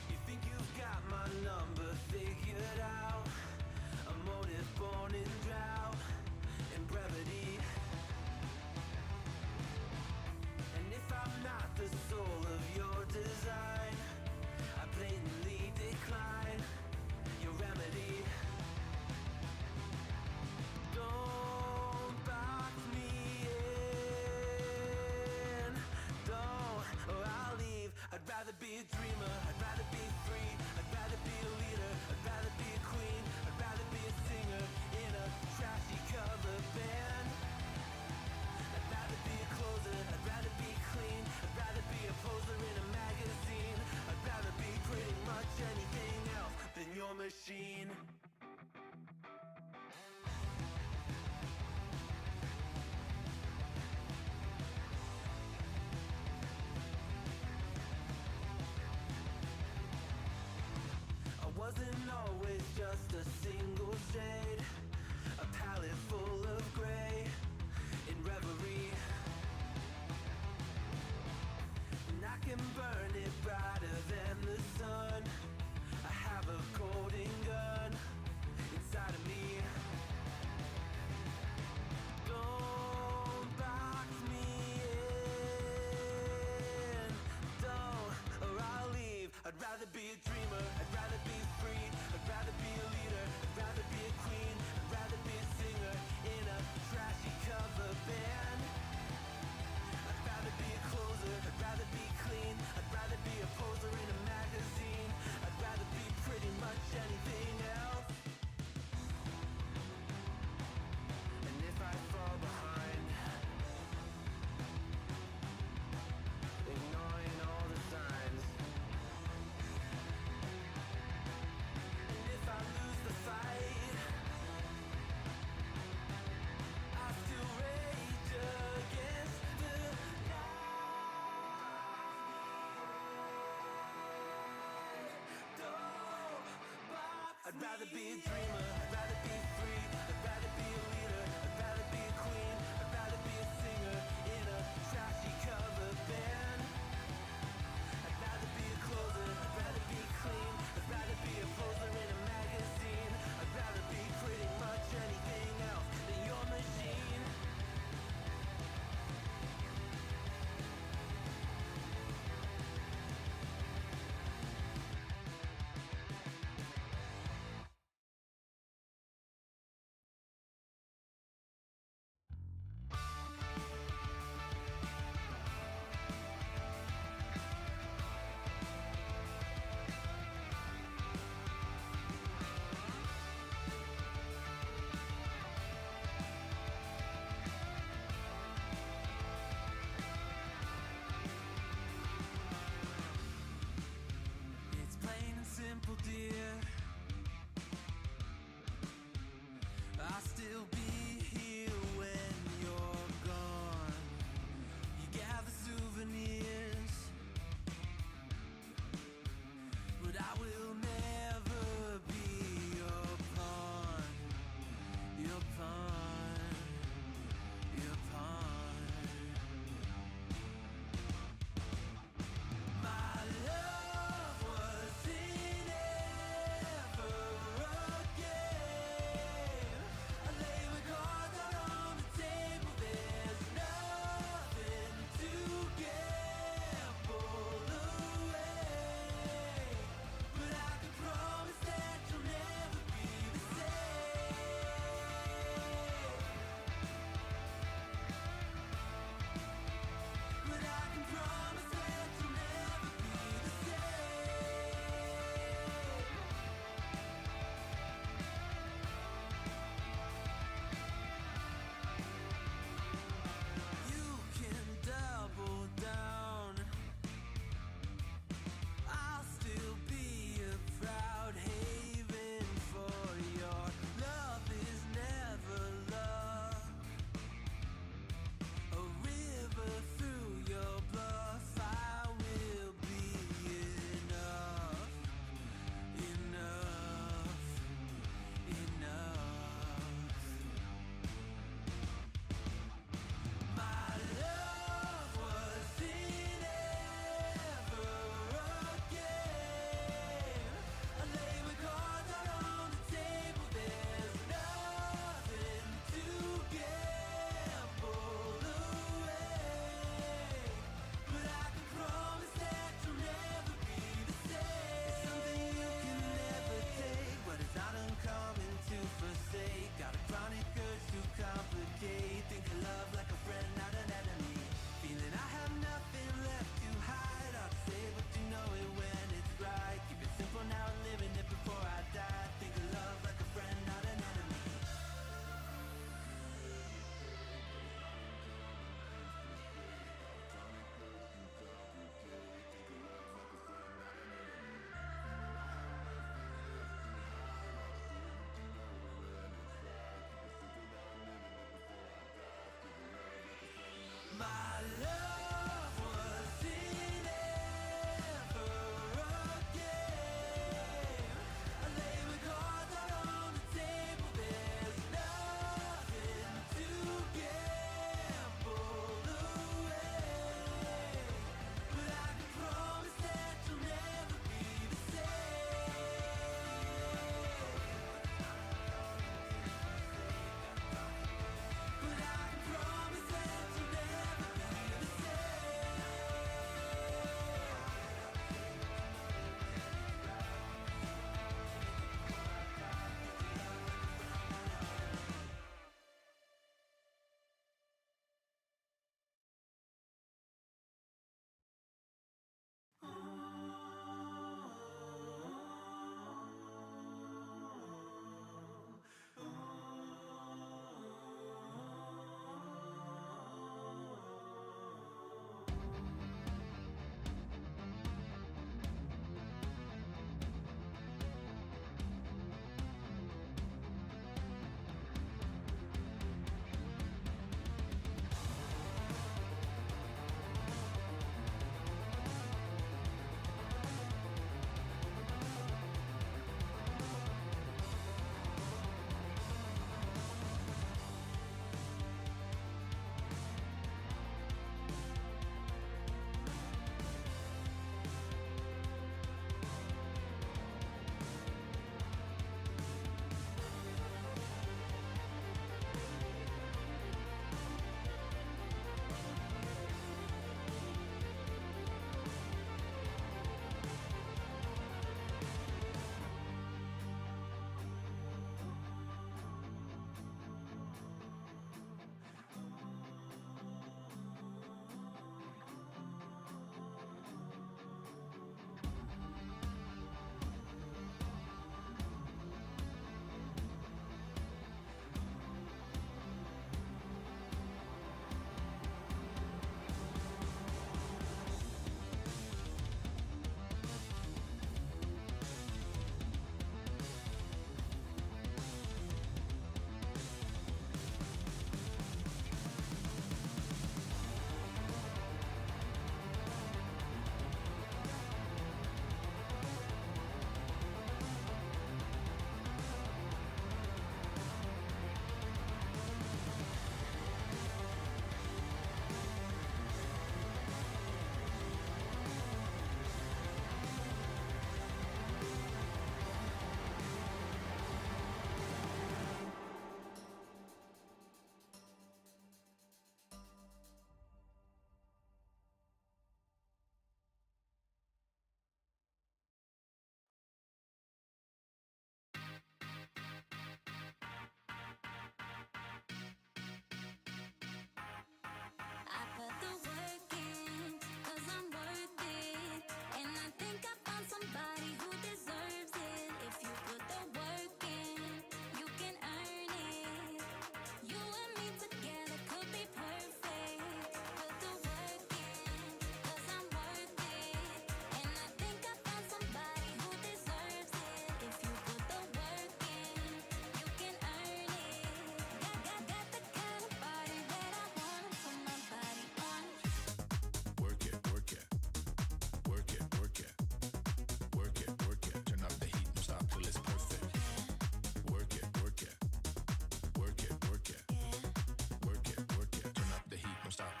You think you've got my number figured out? A motive born in drought and brevity. And if I'm not the soul of your design, I blatantly decline your remedy. Don't box me in, don't, or I'll leave. I'd rather be a dreamer, I'd rather be free, I'd rather be a leader, I'd rather be a queen, I'd rather be a singer in a trashy cover band. I'd rather be a closer, I'd rather be clean, I'd rather be a poser in a magazine, I'd rather be pretty much anything else than your machine. Wasn't always just a single shade, a palette full of gray in reverie. And I can burn it brighter than the sun. I have a golden gun inside of me. Don't box me in, don't, or I'll leave. I'd rather be a dreamer, I'd rather be free, I'd rather be a leader, I'd rather be a queen, I'd rather be a singer in a trashy cover band. I'd rather be a closer, I'd rather be clean, I'd rather be a poser in a magazine, I'd rather be pretty much anything else. And if I fall behind, ignoring all the signs, if I lose the fight, I still rage against the night. Don't box I'd rather be a dreamer, I'd rather be free, I'd rather be a leader, I'd rather be a queen, I'd rather be a singer in a trashy cover band. I'd rather be a closer, I'd rather be clean, I'd rather be a poser in a magazine, I'd rather be pretty much anything else than your machine.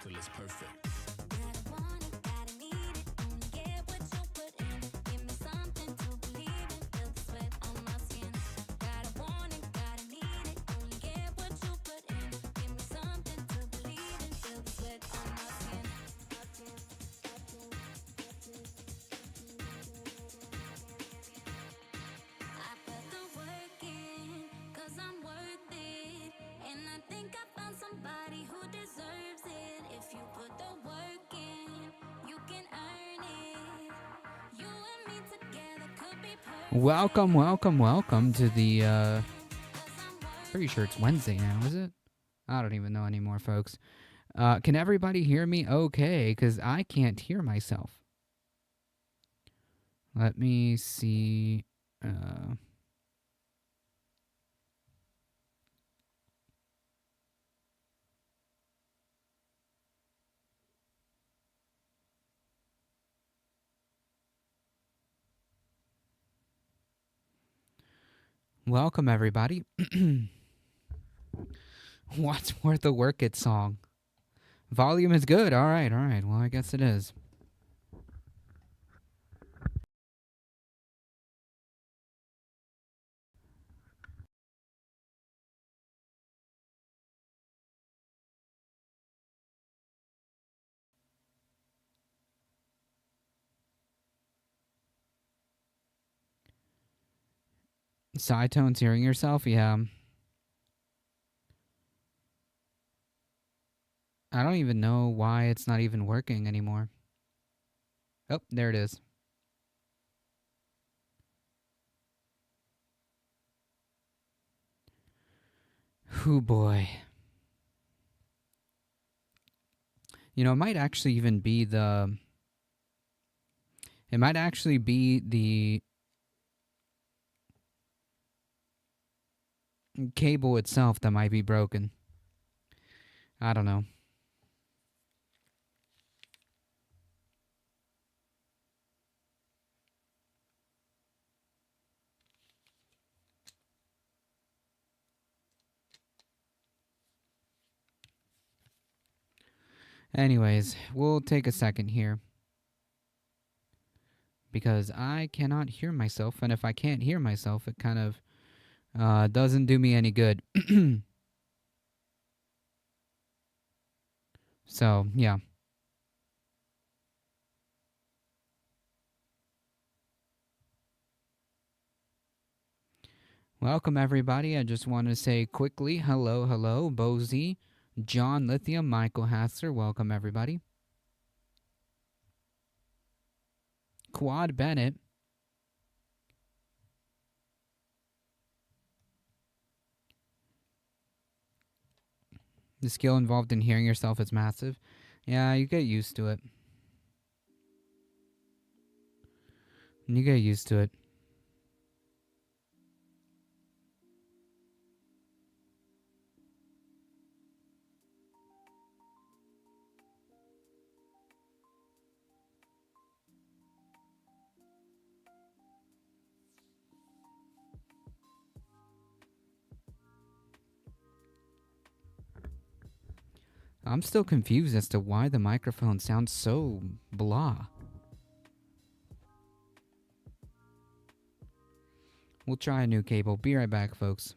till it's perfect. Gotta want it, gotta need it, only get what you put in. Give me something to believe in, feel the sweat on my skin. Gotta want it, gotta need it, only get what you put in. Give me something to believe in, feel the sweat on my skin. I put the work in, 'cause I'm worth it. And I think I found somebody who deserves it. If you put the work in, you can earn it. You and me together could be perfect. Welcome to the, 'Cause I'm pretty sure it's Wednesday now, is it? I don't even know anymore, folks. Can everybody hear me okay? Because I can't hear myself. Let me see. Welcome, everybody. What's Worth a Work It song? Volume is good. All right. Well, I guess it is. Side tones hearing yourself? Yeah. I don't even know why it's not even working anymore. Oh, there it is. Hoo boy. You know, it might actually be the cable itself that might be broken. I don't know. Anyways, we'll take a second here. Because I cannot hear myself, and if I can't hear myself, it kind of doesn't do me any good. So, yeah. Welcome, everybody. I just want to say quickly, hello, Bozy, John Lithium, Michael Hassler. Welcome, everybody. Quad Bennett. The skill involved in hearing yourself is massive. Yeah, you get used to it. You get used to it. I'm still confused as to why the microphone sounds so blah. We'll try a new cable. Be right back, folks.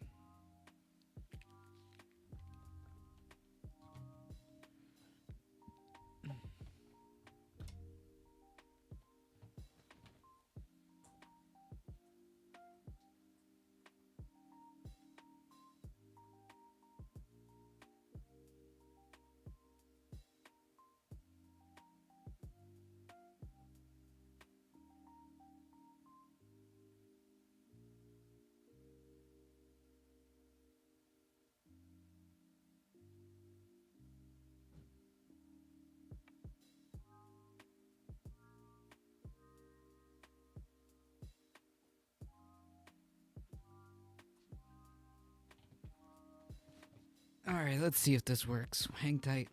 Alright, let's see if this works. Hang tight.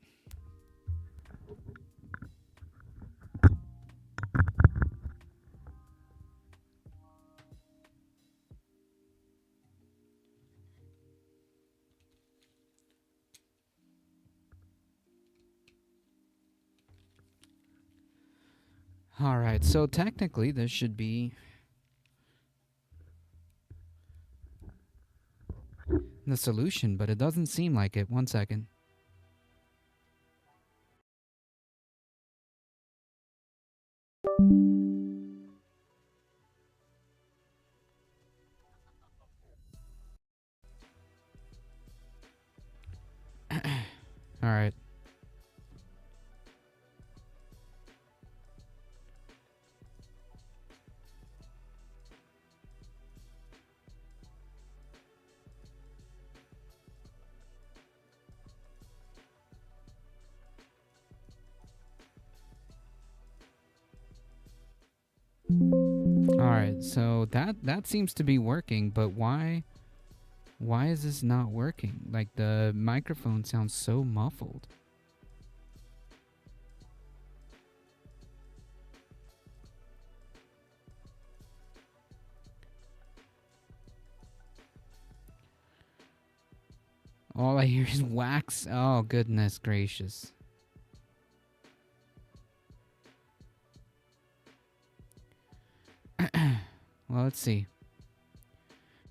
All right, so technically this should be the solution, but it doesn't seem like it. 1 second. All right. All right, so that seems to be working, but why is this not working? Like the microphone sounds so muffled. All I hear is wax. Oh, goodness gracious. Well, let's see.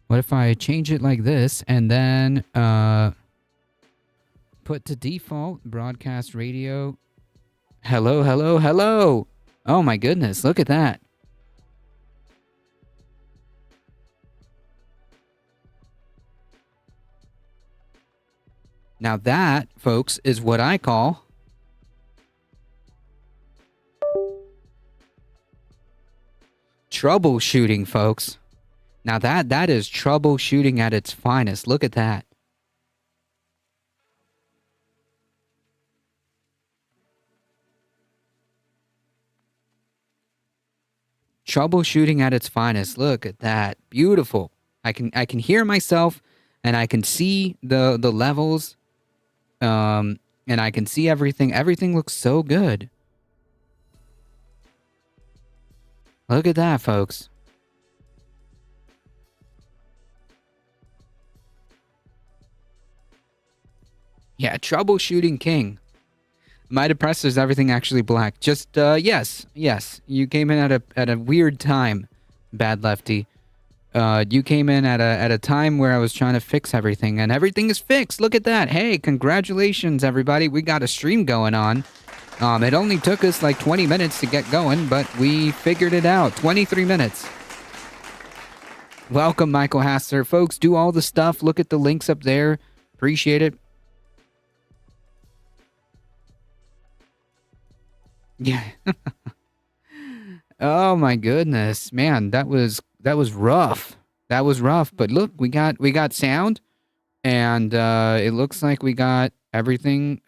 What if I change it like this and then put to default broadcast radio? Hello, hello, hello. Oh my goodness, look at that. Now that, folks, is what I call troubleshooting, folks. Now that is troubleshooting at its finest. Look at that. Troubleshooting at its finest. Look at that. Beautiful. I can hear myself and I can see the levels. And I can see everything. Everything looks so good. Look at that, folks. Yeah, troubleshooting king. My depressor is everything actually black. Just yes. You came in at a weird time, Bad Lefty. You came in at a time where I was trying to fix everything, and everything is fixed. Look at that. Hey, congratulations, everybody. We got a stream going on. It only took us like 20 minutes to get going, but we figured it out. 23 minutes. Welcome, Michael Hasser. Folks, do all the stuff. Look at the links up there. Appreciate it. Yeah. Oh my goodness, man, that was rough. That was rough. But look, we got sound, and it looks like we got everything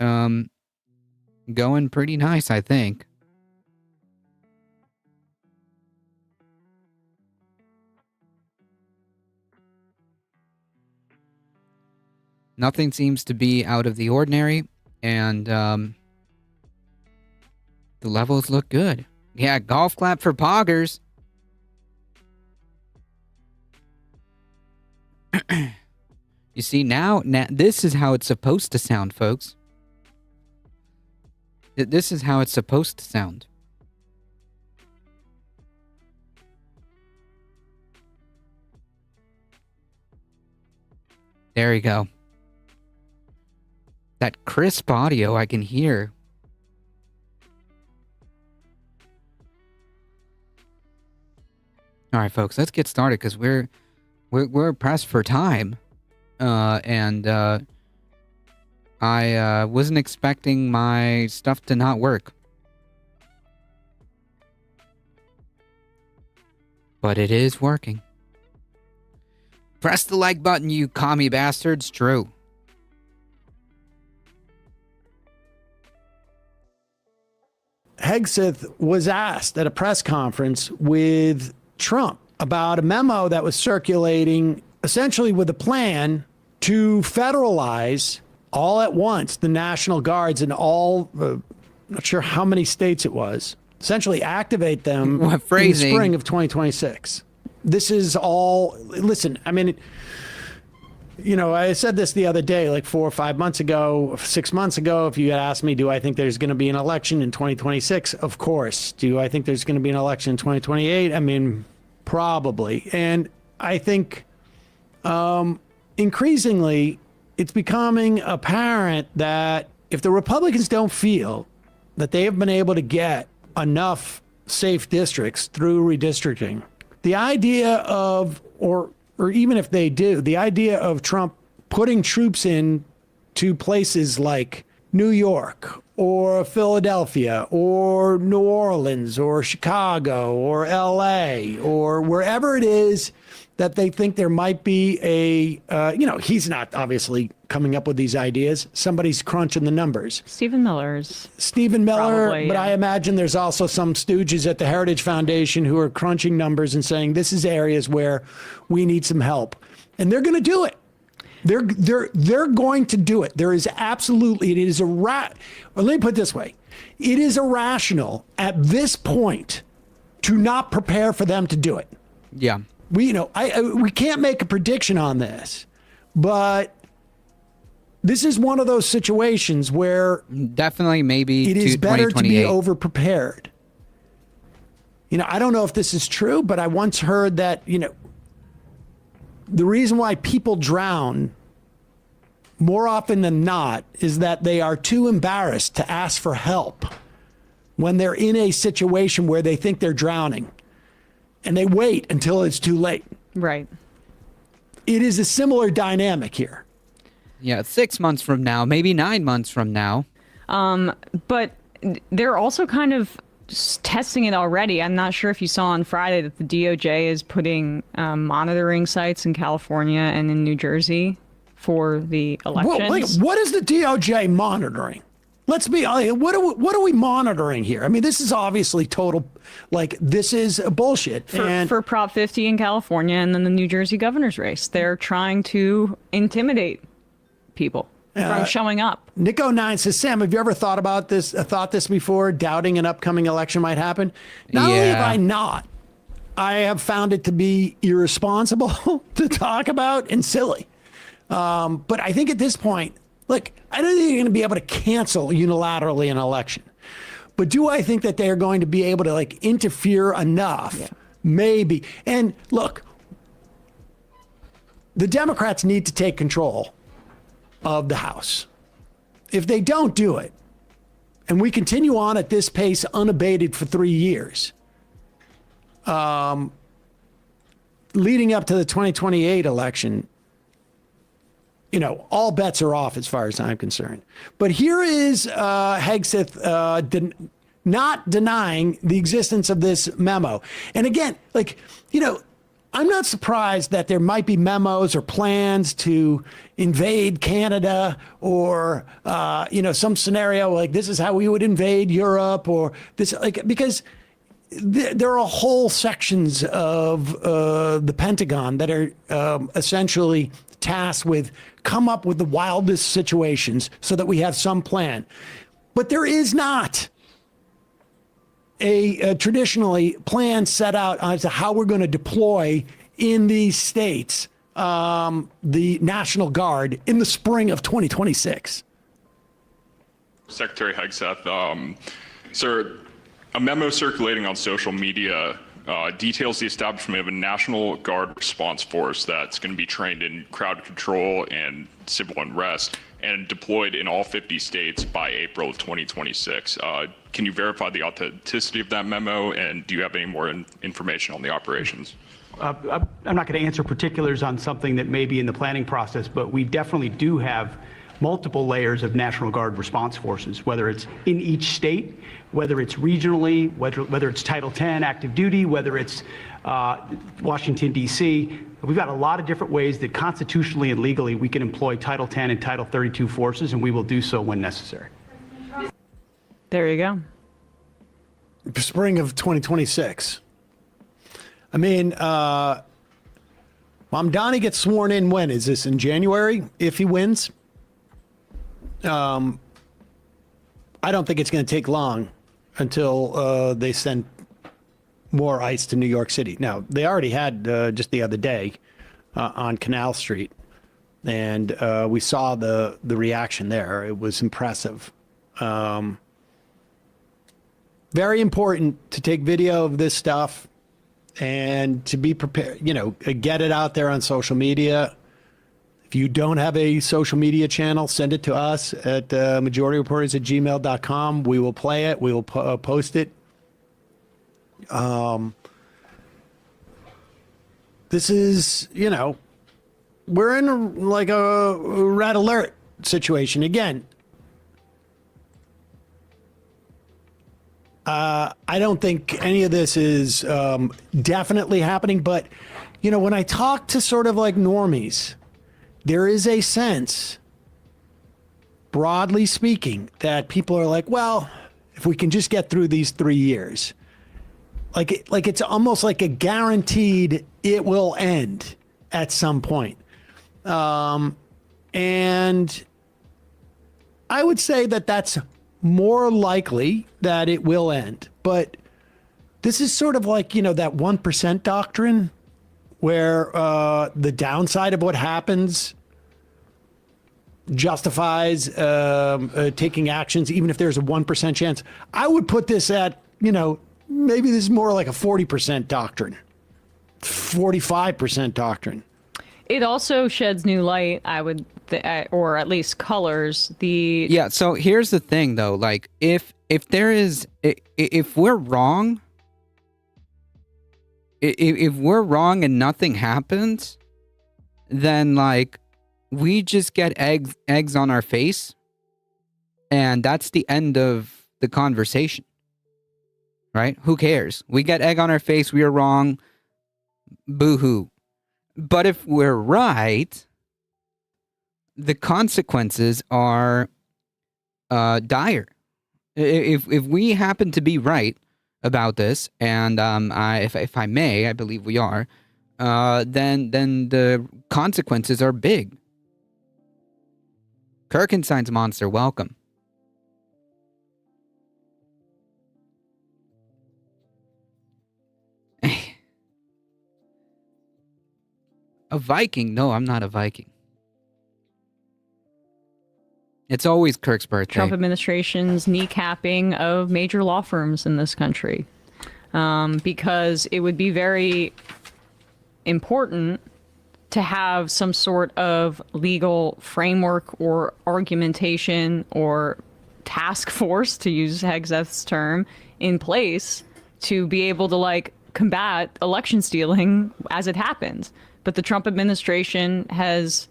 going pretty nice, I think. Nothing seems to be out of the ordinary, and the levels look good. Yeah, golf clap for Poggers. You see, now this is how it's supposed to sound, folks. This is how it's supposed to sound. There you go. That crisp audio I can hear. All right, folks, let's get started because we're pressed for time, and I wasn't expecting my stuff to not work, but it is working. Press the like button, you commie bastards. True. Hegseth was asked at a press conference with Trump about a memo that was circulating essentially with a plan to federalize all at once the National Guards in all, not sure how many states it was, essentially activate them in the spring of 2026. This is all, listen, I mean, I said this the other day, like 4 or 5 months ago, 6 months ago, if you had asked me, do I think there's going to be an election in 2026? Of course. Do I think there's going to be an election in 2028? I mean, probably. And I think increasingly it's becoming apparent that if the Republicans don't feel that they have been able to get enough safe districts through redistricting, the idea of, or even if they do, the idea of Trump putting troops in to places like New York or Philadelphia or New Orleans or Chicago or LA or wherever it is that they think there might be he's not obviously coming up with these ideas. Somebody's crunching the numbers. Stephen Miller, probably, but yeah. I imagine there's also some stooges at the Heritage Foundation who are crunching numbers and saying this is areas where we need some help, and they're going to do it. They're going to do it. There is absolutely, let me put it this way. It is irrational at this point to not prepare for them to do it. Yeah. We can't make a prediction on this, but this is one of those situations where Definitely maybe it is better to be 2028. over prepared. I don't know if this is true, but I once heard that, the reason why people drown more often than not is that they are too embarrassed to ask for help when they're in a situation where they think they're drowning, and they wait until it's too late. Right. It is a similar dynamic here. Yeah, 6 months from now, maybe 9 months from now. But they're also kind of testing it already. I'm not sure if you saw on Friday that the DOJ is putting monitoring sites in California and in New Jersey for the elections. What is the DOJ monitoring? Let's be honest. What are we monitoring here? I mean, this is obviously total, this is bullshit. For Prop 50 in California and then the New Jersey governor's race. They're trying to intimidate people from showing up. Nico9 says, Sam, have you ever thought this before, doubting an upcoming election might happen? Not only have I not, I have found it to be irresponsible to talk about and silly. But I think at this point, look, I don't think you're going to be able to cancel unilaterally an election. But do I think that they are going to be able to interfere enough? Yeah. Maybe. And look, the Democrats need to take control of the House. If they don't do it, and we continue on at this pace unabated for 3 years, leading up to the 2028 election, all bets are off as far as I'm concerned. But here is Hegseth not denying the existence of this memo. And again, I'm not surprised that there might be memos or plans to invade Canada or, some scenario like this is how we would invade Europe or this, because there are whole sections of the Pentagon that are essentially tasked with come up with the wildest situations so that we have some plan. But there is not a traditionally plan set out as to how we're going to deploy in these states the National Guard in the spring of 2026. Secretary Hegseth, sir, a memo circulating on social media details the establishment of a National Guard response force that's going to be trained in crowd control and civil unrest and deployed in all 50 states by April of 2026. Can you verify the authenticity of that memo, and do you have any more information on the operations? I'm not going to answer particulars on something that may be in the planning process, but we definitely do have multiple layers of National Guard response forces, whether it's in each state, whether it's regionally, whether it's Title 10 active duty, whether it's Washington, D.C. We've got a lot of different ways that constitutionally and legally we can employ Title 10 and Title 32 forces, and we will do so when necessary. There you go. Spring of 2026. I mean, Mamdani gets sworn in when? Is this in January if he wins? I don't think it's going to take long until they send more ICE to New York City. Now, they already had just the other day on Canal Street And we saw the reaction there. It was impressive. Very important to take video of this stuff and to be prepared, get it out there on social media. If you don't have a social media channel, send it to us at majorityreporters@gmail.com. We will play it. We will post it. This is, we're in a red alert situation. Again, I don't think any of this is definitely happening. But, when I talk to sort of like normies, there is a sense, broadly speaking, that people are like, well, if we can just get through these 3 years, like it's almost like a guaranteed it will end at some point. And I would say that that's more likely that it will end. But this is sort of like, that 1% doctrine where the downside of what happens justifies taking actions, even if there's a 1% chance. I would put this at, maybe this is more like a 40% doctrine, 45% doctrine. It also sheds new light, or at least colors the. Yeah. So here's the thing, though. Like, if we're wrong, if we're wrong and nothing happens, then like we just get eggs on our face, and that's the end of the conversation. Right? Who cares? We get egg on our face. We are wrong. Boo-hoo. But if we're right, the consequences are dire. If we happen to be right about this, and if I may, I believe we are, then the consequences are big. Kirkenstein's monster, welcome. A Viking? No, I'm not a Viking. It's always Kirk's birthday. Trump administration's kneecapping of major law firms in this country. Because it would be very important to have some sort of legal framework or argumentation or task force, to use Hegseth's term, in place to be able to combat election stealing as it happens. But the Trump administration has,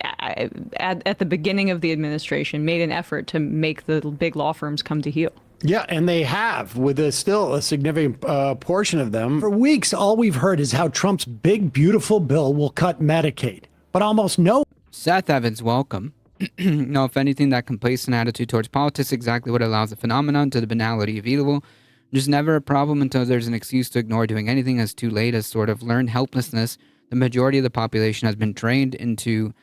at the beginning of the administration, made an effort to make the big law firms come to heel. Yeah, and they have, with still a significant portion of them. For weeks, all we've heard is how Trump's big, beautiful bill will cut Medicaid. But almost no. Seth Evans, welcome. No, if anything, that complacent attitude towards politics is exactly what allows the phenomenon to the banality of evil. There's never a problem until there's an excuse to ignore doing anything as too late, as sort of learned helplessness the majority of the population has been trained into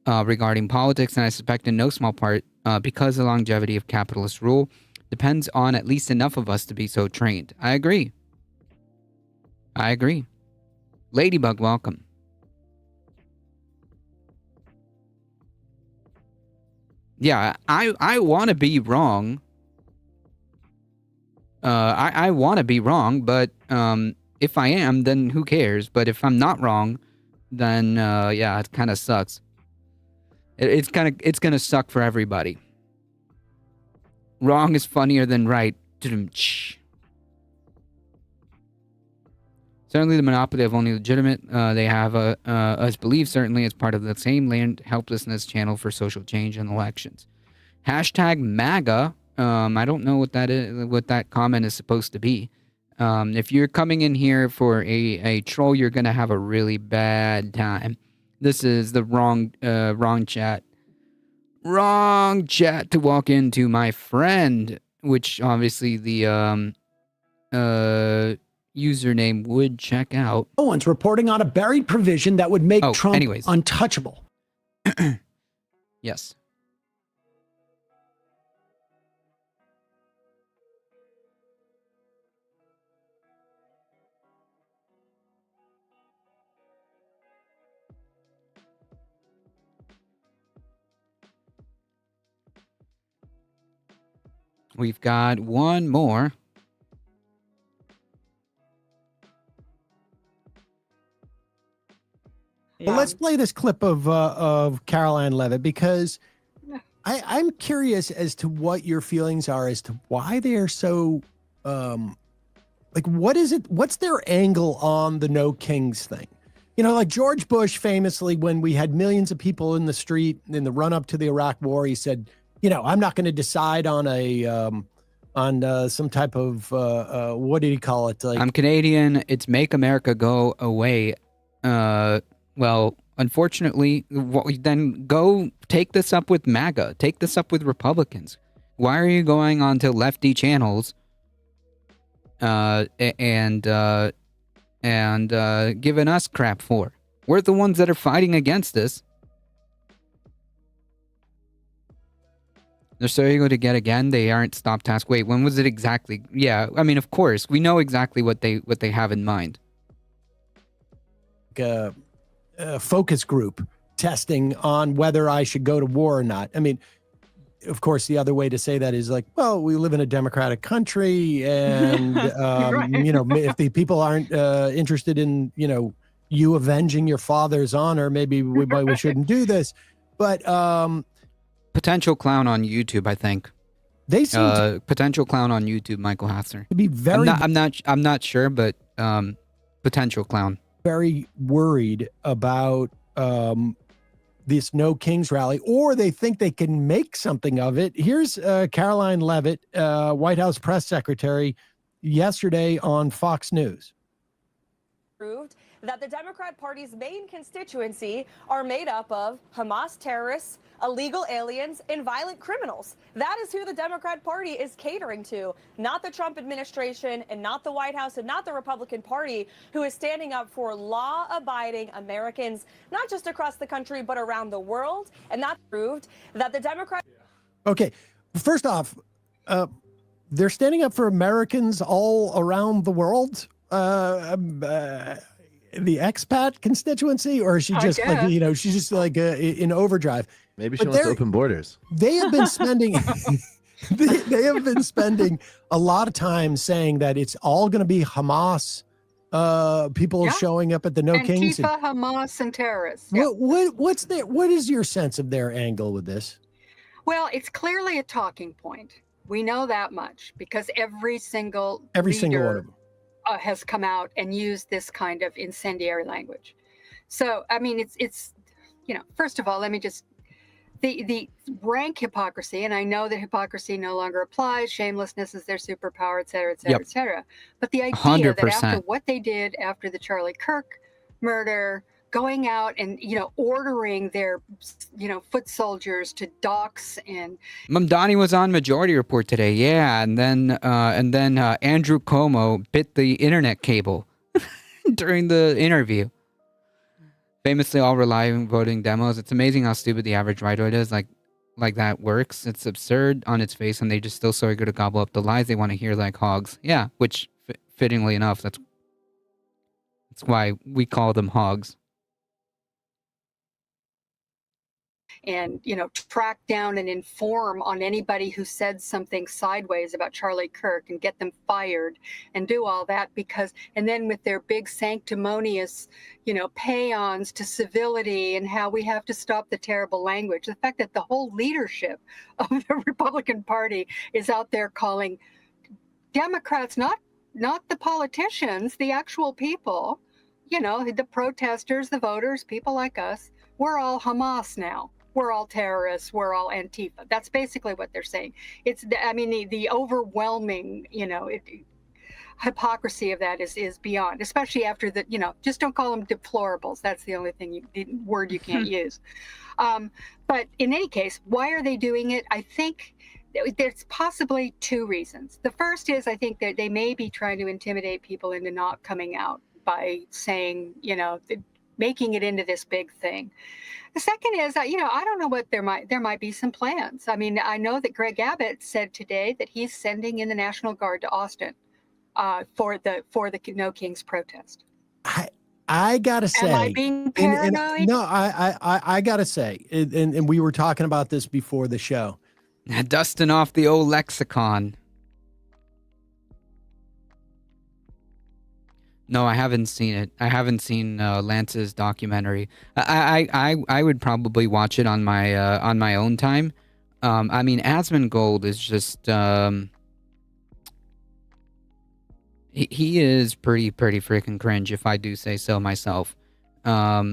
regarding politics, and I suspect in no small part because the longevity of capitalist rule depends on at least enough of us to be so trained. I agree. Ladybug, welcome. Yeah, I want to be wrong. I want to be wrong, but if I am, then who cares? But if I'm not wrong, then yeah, it kind of sucks. It's gonna suck for everybody. Wrong is funnier than right. Certainly, the monopoly of only legitimate they have us believe certainly as part of the same land helplessness channel for social change and elections. Hashtag MAGA. I don't know what that is. What that comment is supposed to be. If you're coming in here for a troll, you're gonna have a really bad time. This is the wrong chat. Wrong chat to walk into, my friend. Which obviously the username would check out. No one's reporting on a buried provision that would make Trump anyways. untouchable. Yes. We've got one more. Well, let's play this clip of Caroline Levitt because I'm curious as to what your feelings are as to why they are so like what is it? What's their angle on the No Kings thing? You know, like George Bush famously, when we had millions of people in the street in the run up to the Iraq War, he said, you know, I'm not going to decide on some type of what did he call it? Like, I'm Canadian. It's Make America Go Away. Well, unfortunately, then go take this up with MAGA. Take this up with Republicans. Why are you going on to lefty channels and giving us crap for? We're the ones that are fighting against this. They're so eager to get again. They aren't stop task. Wait, when was it exactly? Yeah, I mean, of course, we know exactly what they have in mind. Focus group testing on whether I should go to war or not. I mean, of course, the other way to say that is like, well, we live in a democratic country, and you know, if the people aren't interested in, you know, you avenging your father's honor, maybe we shouldn't do this. But potential clown on YouTube, I think. They seem potential clown on YouTube, Michael Hasser. to be very. I'm not sure, but potential clown. Very worried about this No Kings rally, or they think they can make something of it. Here's Caroline Levitt, White House press secretary, yesterday on Fox News. Proved that the Democrat Party's main constituency are made up of Hamas terrorists, illegal aliens, and violent criminals. That is who the Democrat Party is catering to, not the Trump administration and not the White House and not the Republican Party, who is standing up for law-abiding Americans, not just across the country, but around the world. And that proved that the Democrat... Okay, first off, they're standing up for Americans all around the world. The expat constituency, or is she just like, you know, she's just like in overdrive? Maybe she wants to open borders. They have been spending they have been spending a lot of time saying that it's all going to be Hamas people showing up at the No Kings. Antifa, Hamas, and terrorists. What is your sense of their angle with this? Well, it's clearly a talking point. We know that much because every single one of leader them has come out and used this kind of incendiary language. So, I mean, it's you know, first of all, let me just, the rank hypocrisy, and I know that hypocrisy no longer applies, shamelessness is their superpower, et cetera, et cetera, et cetera. But the idea 100%. that after what they did after the Charlie Kirk murder, going out and, you know, ordering their, you know, foot soldiers to dox and... Mamdani was on Majority Report today, yeah, and then Andrew Cuomo bit the internet cable during the interview. Famously, all relying voting demos. It's amazing how stupid the average rightoid is. Like that works. It's absurd on its face, and they just still so eager to gobble up the lies they want to hear like hogs. Yeah, which fittingly enough, that's why we call them hogs. And, you know, track down and inform on anybody who said something sideways about Charlie Kirk and get them fired and do all that because, and then with their big sanctimonious, you know, paeans to civility and how we have to stop the terrible language. The fact that the whole leadership of the Republican Party is out there calling Democrats, not the politicians, the actual people, you know, the protesters, the voters, people like us, we're all Hamas now. We're all terrorists. We're all Antifa. That's basically what they're saying. It's, I mean, the overwhelming, you know, hypocrisy of that is beyond, especially after the, you know, just don't call them deplorables. That's the only word you can't use. But in any case, why are they doing it? I think there's possibly two reasons. The first is I think that they may be trying to intimidate people into not coming out by saying, you know, making it into this big thing. The second is, you know, I don't know what there might be some plans. I mean, I know that Greg Abbott said today that he's sending in the National Guard to Austin for the No Kings protest. I gotta say, am I being paranoid? No, I gotta say, and we were talking about this before the show. Dusting off the old lexicon. No, I haven't seen it. I haven't seen Lance's documentary. I would probably watch it on my own time. I mean, Asmongold is just he is pretty freaking cringe, if I do say so myself. No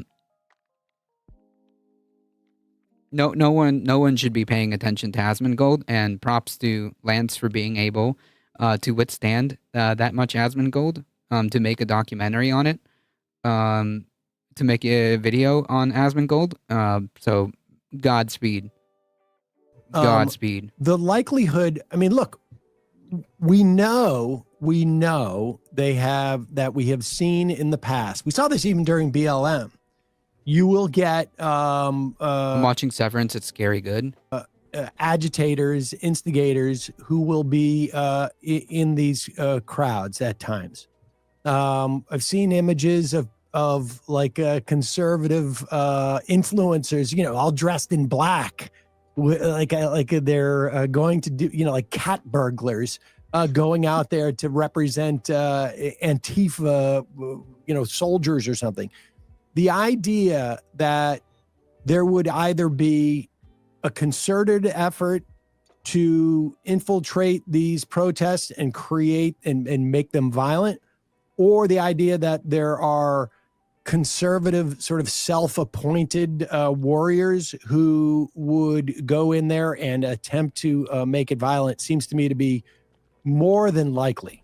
one should be paying attention to Asmongold, and props to Lance for being able to withstand that much Asmongold. To make a documentary on it, to make a video on Asmongold. So, Godspeed. Godspeed. The likelihood, I mean, look, we know they have, that we have seen in the past. We saw this even during BLM. You will get I'm watching Severance. It's scary good. Agitators, instigators who will be in these crowds at times. I've seen images of like conservative influencers, all dressed in black, like they're going to do, like cat burglars, going out there to represent Antifa, soldiers or something. The idea that there would either be a concerted effort to infiltrate these protests and create and make them violent, or the idea that there are conservative sort of self-appointed warriors who would go in there and attempt to make it violent, seems to me to be more than likely.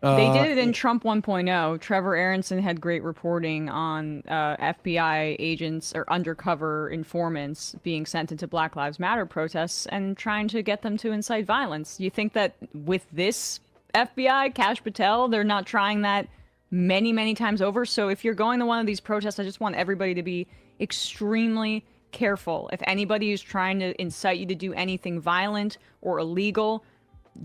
They did it in Trump 1.0. Trevor Aronson had great reporting on FBI agents or undercover informants being sent into Black Lives Matter protests and trying to get them to incite violence. You think that with this FBI, Kash Patel, they're not trying that many times over? So if you're going to one of these protests, I just want everybody to be extremely careful. If anybody is trying to incite you to do anything violent or illegal,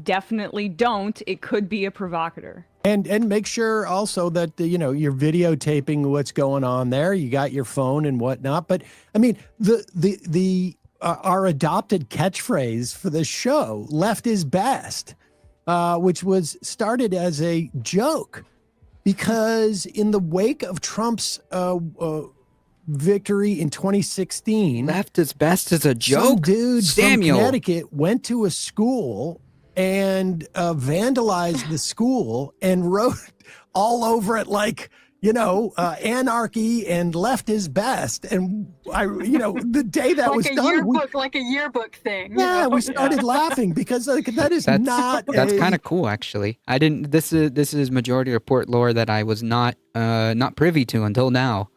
definitely don't. It could be a provocateur. And make sure also that you're videotaping what's going on there. You got your phone and whatnot. But I mean, the our adopted catchphrase for the show, "Left is best," which was started as a joke, because in the wake of Trump's victory in 2016, left is best as a joke. Some dudes Samuel from Connecticut went to a school and vandalized the school and wrote all over it like, anarchy and left is best. And the day that was done, like a yearbook thing. Yeah, we started laughing because that is that's kind of cool, actually. I didn't. This is Majority Report lore that I was not privy to until now.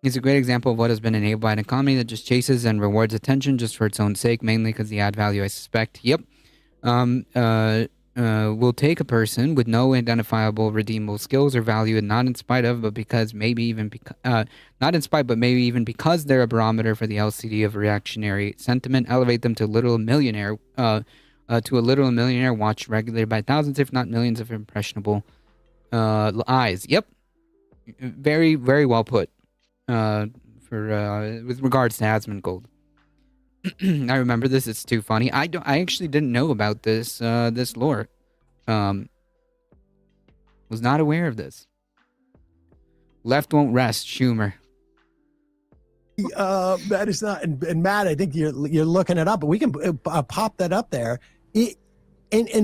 It's a great example of what has been enabled by an economy that just chases and rewards attention just for its own sake, mainly because the add value, I suspect. Yep. Will take a person with no identifiable redeemable skills or value, and not in spite of, but because maybe even not in spite, but maybe even because they're a barometer for the LCD of reactionary sentiment, elevate them to a literal millionaire, watched regularly by thousands, if not millions, of impressionable eyes. Yep, very very well put. With regards to Asmongold. I remember this. It's too funny. I actually didn't know about this lore. Was not aware of this. Left won't rest, Schumer. That is not, and Matt, I think you're looking it up, but we can pop that up there.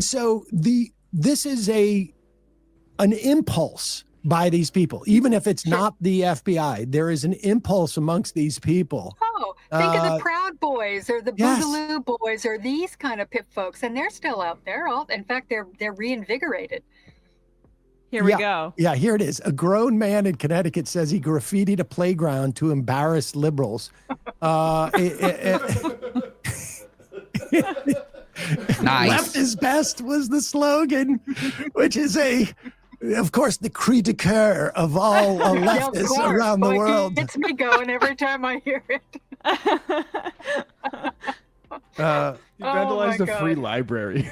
So this is an impulse by these people, even if it's not the FBI. There is an impulse amongst these people. Oh, think of the Proud Boys or the Boogaloo Boys or these kind of pip folks, and they're still out there. In fact, they're reinvigorated. Here we go. Yeah, here it is. A grown man in Connecticut says he graffitied a playground to embarrass liberals. Nice. Left is best was the slogan, which is of course, the cri de coeur of all leftists around the world. It gets me going every time I hear it. You vandalized a free library.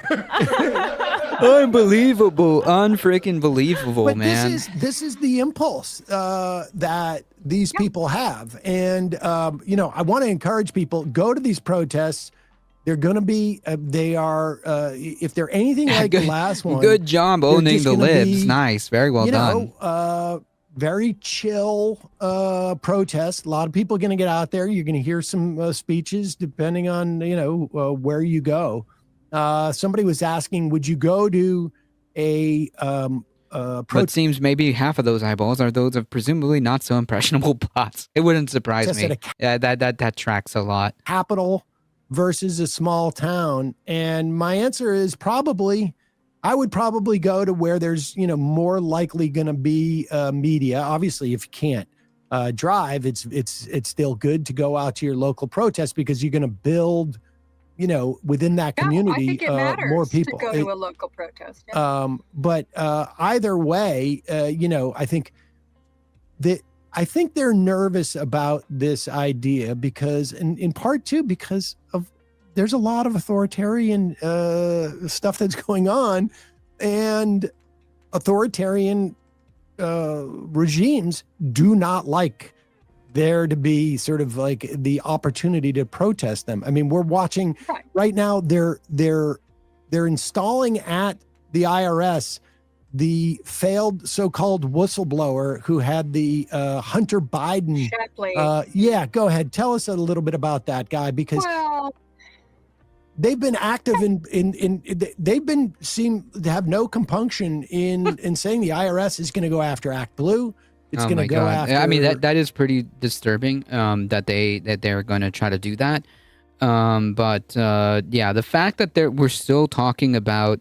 Unbelievable, unfreaking believable, but man. This is the impulse that these people have, and I want to encourage people, go to these protests. They're going to be, they are, if they're anything like the last one. Good job they're owning just the gonna libs. be, Nice. Very well you done. know, very chill protest. A lot of people are going to get out there. You're going to hear some speeches depending on, you know, where you go. Somebody was asking, would you go to a But it seems maybe half of those eyeballs are those of presumably not so impressionable bots. It wouldn't surprise Just me. at a Yeah, that tracks a lot. capital versus a small town? And my answer is probably, I would probably go to where there's, you know, more likely going to be media. Obviously, if you can't drive, it's still good to go out to your local protest because you're going to build, you know, within that community I think it matters more people. to go to a local protest. Yeah. But either way, you know, I think they're nervous about this idea because, in part too, because of there's a lot of authoritarian stuff that's going on, and authoritarian regimes do not like there to be sort of like the opportunity to protest them. I mean, we're watching right now. They're installing at the IRS the failed so-called whistleblower who had the Hunter Biden. Shapley. Yeah, go ahead. Tell us a little bit about that guy because Well, they've been active they've been seem to have no compunction in saying the IRS is going to go after Act Blue. It's going to go after. I mean, that is pretty disturbing. That they're going to try to do that. But yeah, the fact that we're still talking about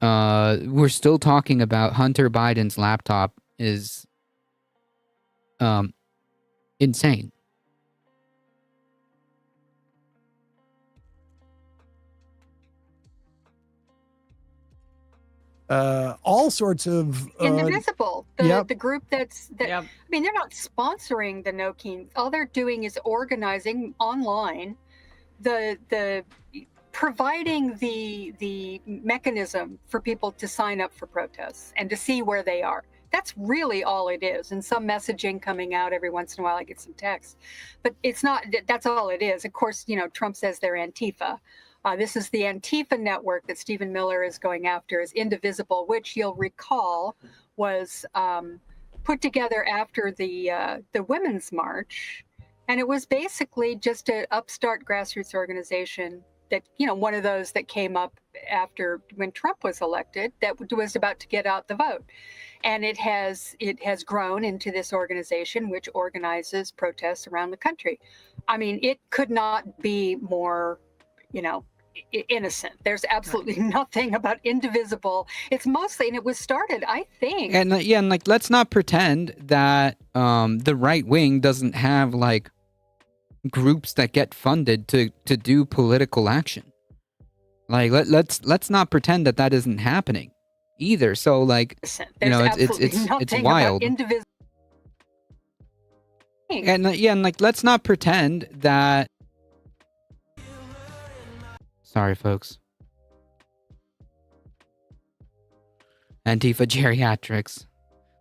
Hunter Biden's laptop is insane. All sorts of Indivisible, the group I Yep. mean, they're not sponsoring the No Keen. All they're doing is organizing online, the providing the mechanism for people to sign up for protests and to see where they are. That's really all it is. And some messaging coming out every once in a while. I get some text, but it's not. That's all it is. Of course, you know, Trump says they're Antifa. This is the Antifa network that Stephen Miller is going after, is Indivisible, which you'll recall was put together after the Women's March. And it was basically just an upstart grassroots organization that, you know, one of those that came up after when Trump was elected that was about to get out the vote. And it has grown into this organization which organizes protests around the country. I mean, it could not be more, you know, innocent. There's absolutely nothing about Indivisible. It's mostly, and it was started, I think. And and like, let's not pretend that the right wing doesn't have like groups that get funded to do political action. Like let's not pretend that isn't happening either. So like, you know, it's wild. And like, let's not pretend that. Sorry, folks. Antifa geriatrics.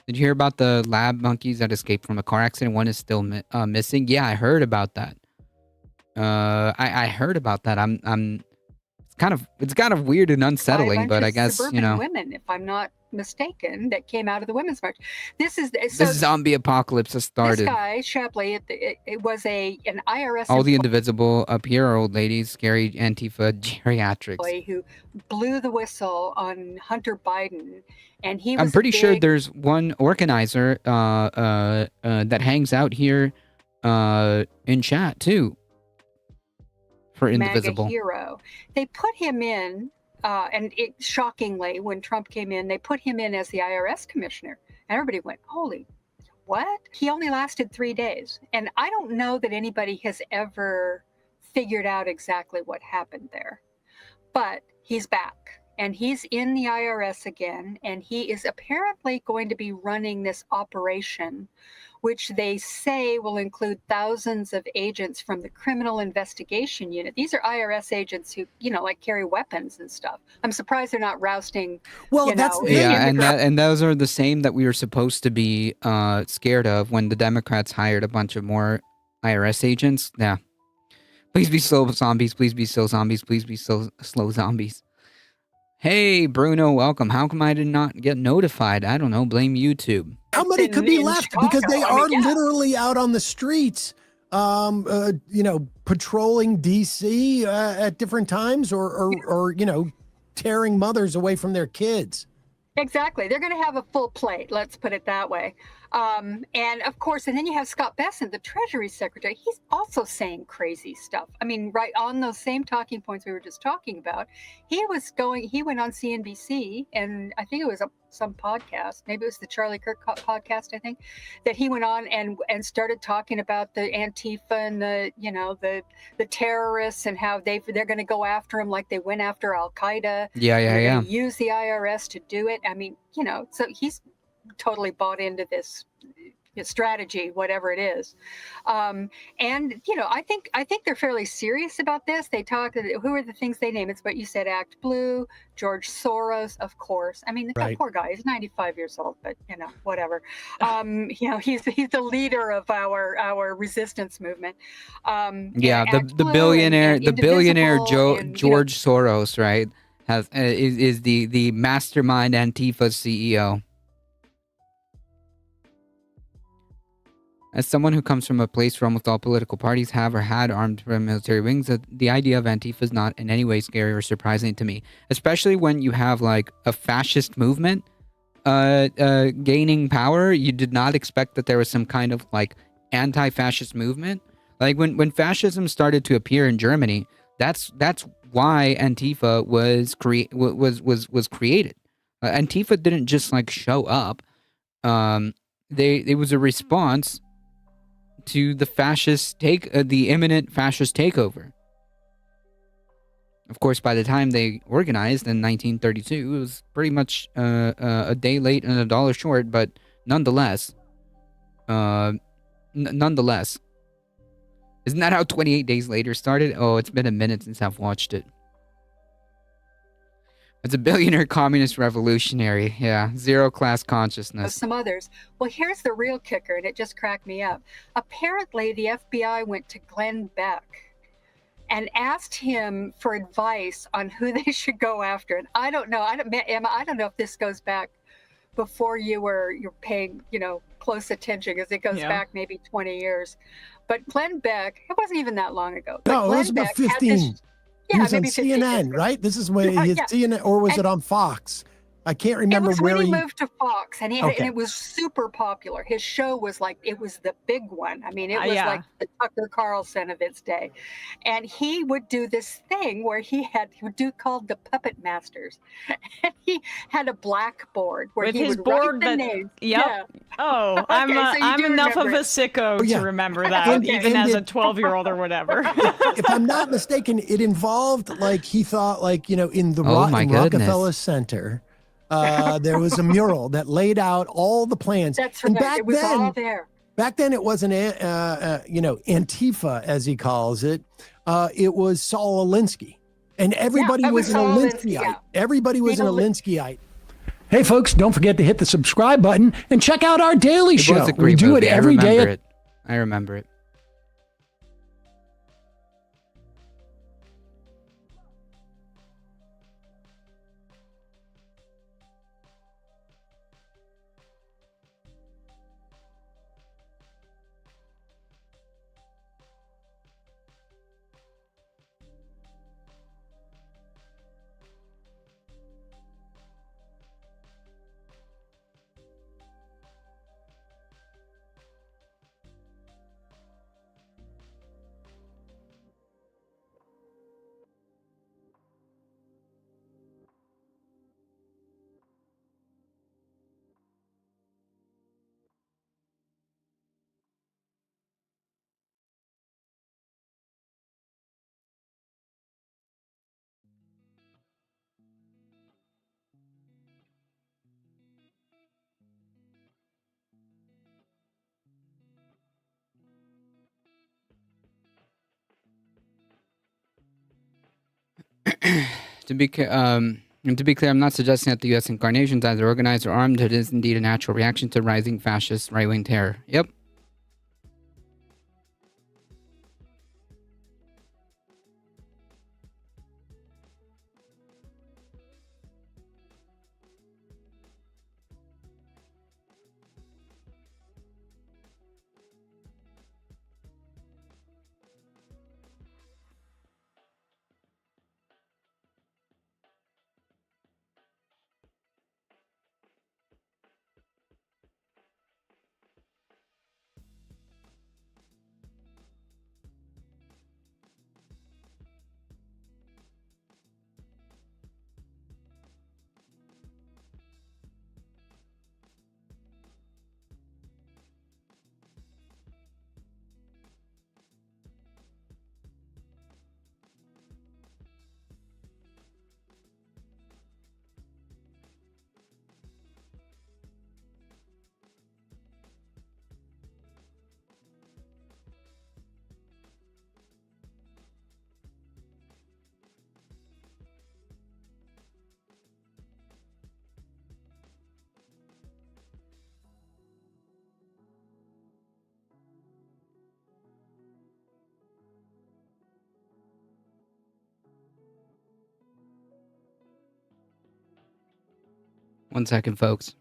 Did you hear about the lab monkeys that escaped from a car accident? One is still missing. Yeah, I heard about that. I heard about that. It's kind of weird and unsettling, but I guess, you know, women, if I'm not mistaken, that came out of the Women's March. This zombie apocalypse has started. This guy Shapley, it was an IRS. All the Indivisible up here are old ladies, scary Antifa geriatrics. Who blew the whistle on Hunter Biden, and he was. I'm pretty sure there's one organizer that hangs out here in chat too. For Indivisible. MAGA hero. They put him in, and shockingly, when Trump came in, they put him in as the IRS commissioner. And everybody went, holy, what? He only lasted 3 days. And I don't know that anybody has ever figured out exactly what happened there. But he's back. And he's in the IRS again. And he is apparently going to be running this operation, which they say will include thousands of agents from the Criminal Investigation Unit. These are IRS agents who, you know, like carry weapons and stuff. I'm surprised they're not rousting. Well, and those are the same that we were supposed to be scared of when the Democrats hired a bunch of more IRS agents. Yeah, Please be slow zombies. Please be slow zombies. Please be slow zombies. Hey, Bruno, welcome. How come I did not get notified? I don't know. Blame YouTube. How many could be left? Because they are literally out on the streets, patrolling DC at different times or tearing mothers away from their kids. Exactly. They're going to have a full plate. Let's put it that way. And of course, and then you have Scott Bessent, the Treasury Secretary. He's also saying crazy stuff. I mean, right on those same talking points we were just talking about. He went on CNBC, and I think it was some podcast, maybe it was the Charlie Kirk podcast, I think, that he went on and started talking about the Antifa and the terrorists and how they're going to go after him like they went after Al Qaeda. Yeah. Use the IRS to do it. I mean, so he's totally bought into this strategy, whatever it is. And I think they're fairly serious about this. They talk, who are the things they name? It's what you said, Act Blue, George Soros, of course. I mean, that poor guy, he's 95 years old, but whatever. He's the leader of our resistance movement. The billionaire, George Soros, right? Is the mastermind Antifa CEO. As someone who comes from a place where almost all political parties have or had armed military wings, the idea of Antifa is not in any way scary or surprising to me, especially when you have like a fascist movement gaining power. You did not expect that there was some kind of like anti-fascist movement. Like when fascism started to appear in Germany, that's why Antifa was created. Antifa didn't just like show up. It was a response to the the imminent fascist takeover. Of course, by the time they organized in 1932, it was pretty much a day late and a dollar short, but nonetheless, isn't that how 28 Days Later started? Oh, it's been a minute since I've watched it. It's a billionaire communist revolutionary. Yeah, zero class consciousness. Some others. Well, here's the real kicker, and it just cracked me up. Apparently, the FBI went to Glenn Beck and asked him for advice on who they should go after. And I don't know. Emma, I don't know if this goes back before you're paying, close attention, because it goes back maybe 20 years. But Glenn Beck, it wasn't even that long ago. No, it was about 15. He was on CNN, right? This is when he CNN, or was it on Fox? I can't remember where he moved to Fox, and it was super popular. His show was like, it was the big one. I mean, it was like the Tucker Carlson of its day. And he would do this thing where he would do called the Puppet Masters. And he had a blackboard where with he his would board write the names. Yep. Yeah. Oh, Okay, I'm enough of a sicko to remember that, even as a 12-year-old or whatever. If I'm not mistaken, it involved he thought in the Rockefeller Center. There was a mural that laid out all the plans. That's right. And back it was then, all there. Back then, it wasn't, Antifa, as he calls it. It was Saul Alinsky. And everybody was an Alinskyite. Everybody was an Alinskyite. Hey, folks, don't forget to hit the subscribe button and check out our daily show. We do it every day. I remember it. To be clear, I'm not suggesting that the U.S. incarnation is either organized or armed. It is indeed a natural reaction to rising fascist right-wing terror. Yep. 1 second, folks.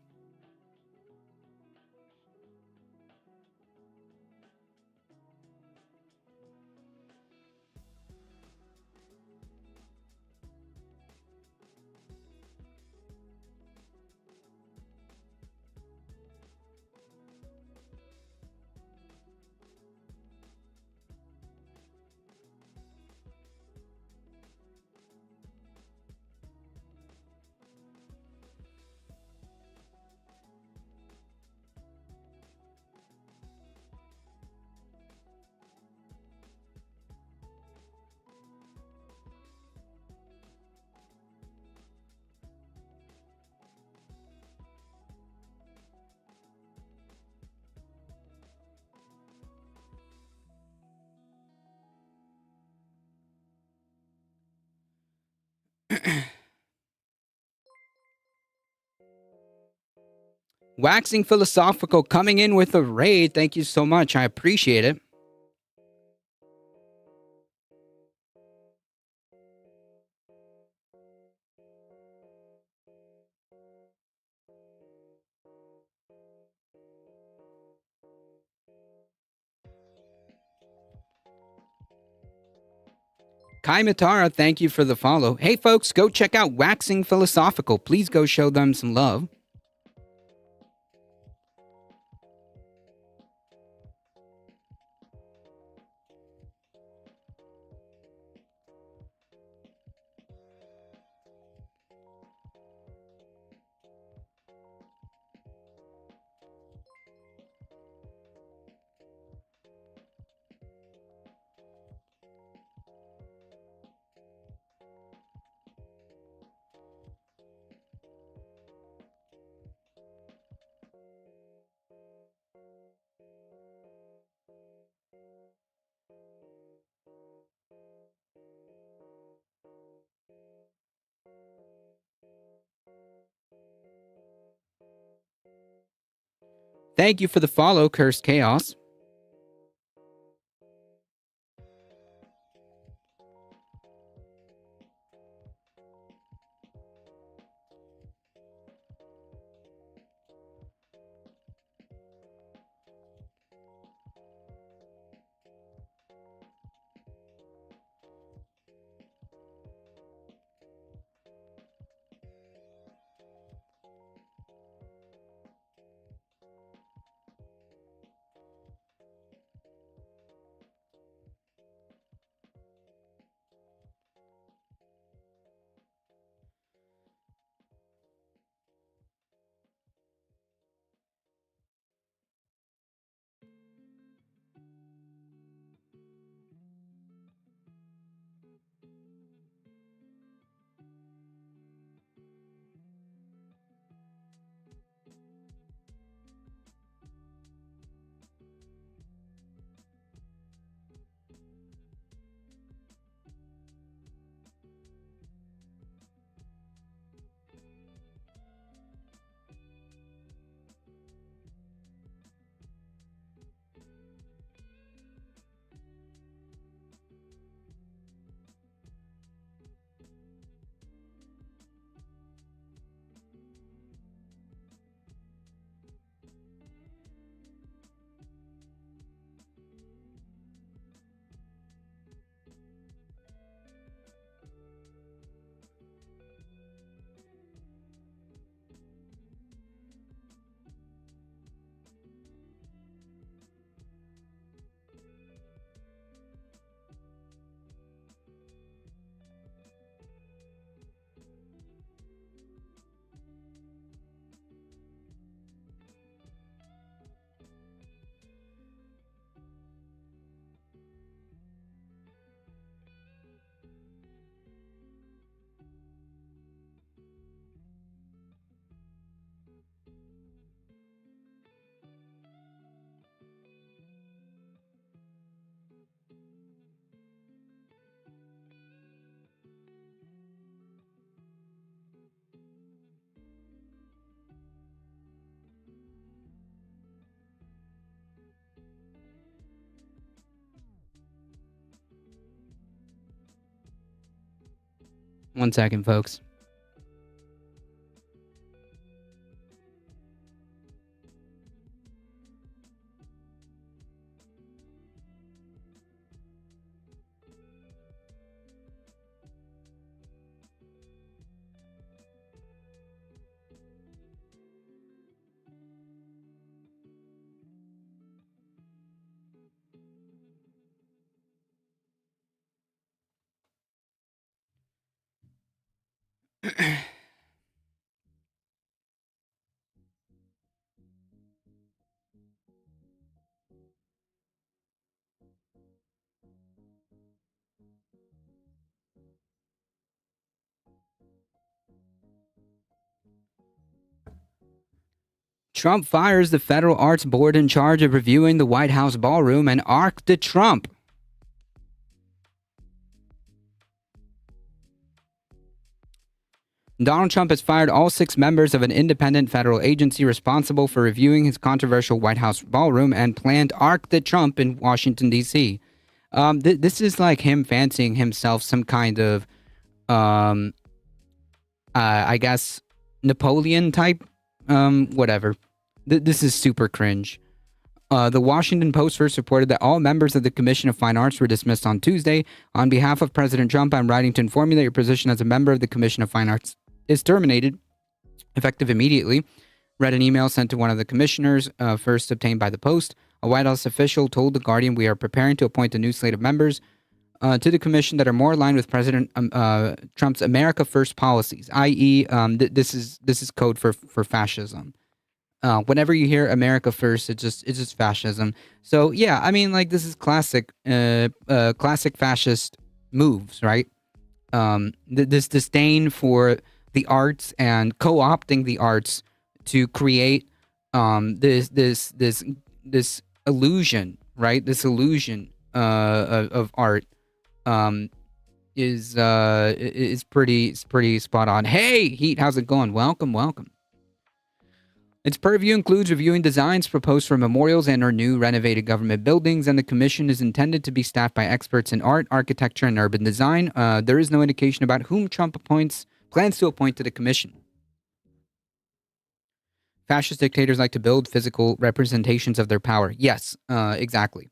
Waxing Philosophical coming in with a raid. Thank you so much. I appreciate it. Kai Matara, thank you for the follow. Hey, folks, go check out Waxing Philosophical. Please go show them some love. Thank you for the follow, Cursed Chaos. One second, folks. Trump fires the Federal Arts Board in charge of reviewing the White House ballroom and Arc de Trump. Donald Trump has fired all 6 members of an independent federal agency responsible for reviewing his controversial White House ballroom and planned Arc de Trump in Washington, D.C. This is like him fancying himself some kind of, I guess, Napoleon type, whatever. This is super cringe. The Washington Post first reported that all members of the Commission of Fine Arts were dismissed on Tuesday. On behalf of President Trump, I'm writing to inform you that your position as a member of the Commission of Fine Arts is terminated, effective immediately. Read an email sent to one of the commissioners, first obtained by the Post. A White House official told The Guardian, we are preparing to appoint a new slate of members to the commission that are more aligned with President Trump's America First policies, i.e., this is code for fascism. Whenever you hear America First, it's just fascism. So yeah, I mean, like, this is classic fascist moves, right? This disdain for the arts and co-opting the arts to create this illusion, right? This illusion of art is pretty spot on. Hey, Heat, how's it going? Welcome. Its purview includes reviewing designs proposed for memorials and or new renovated government buildings, and the commission is intended to be staffed by experts in art, architecture, and urban design. There is no indication about whom Trump plans to appoint to the commission. Fascist dictators like to build physical representations of their power. Yes, exactly.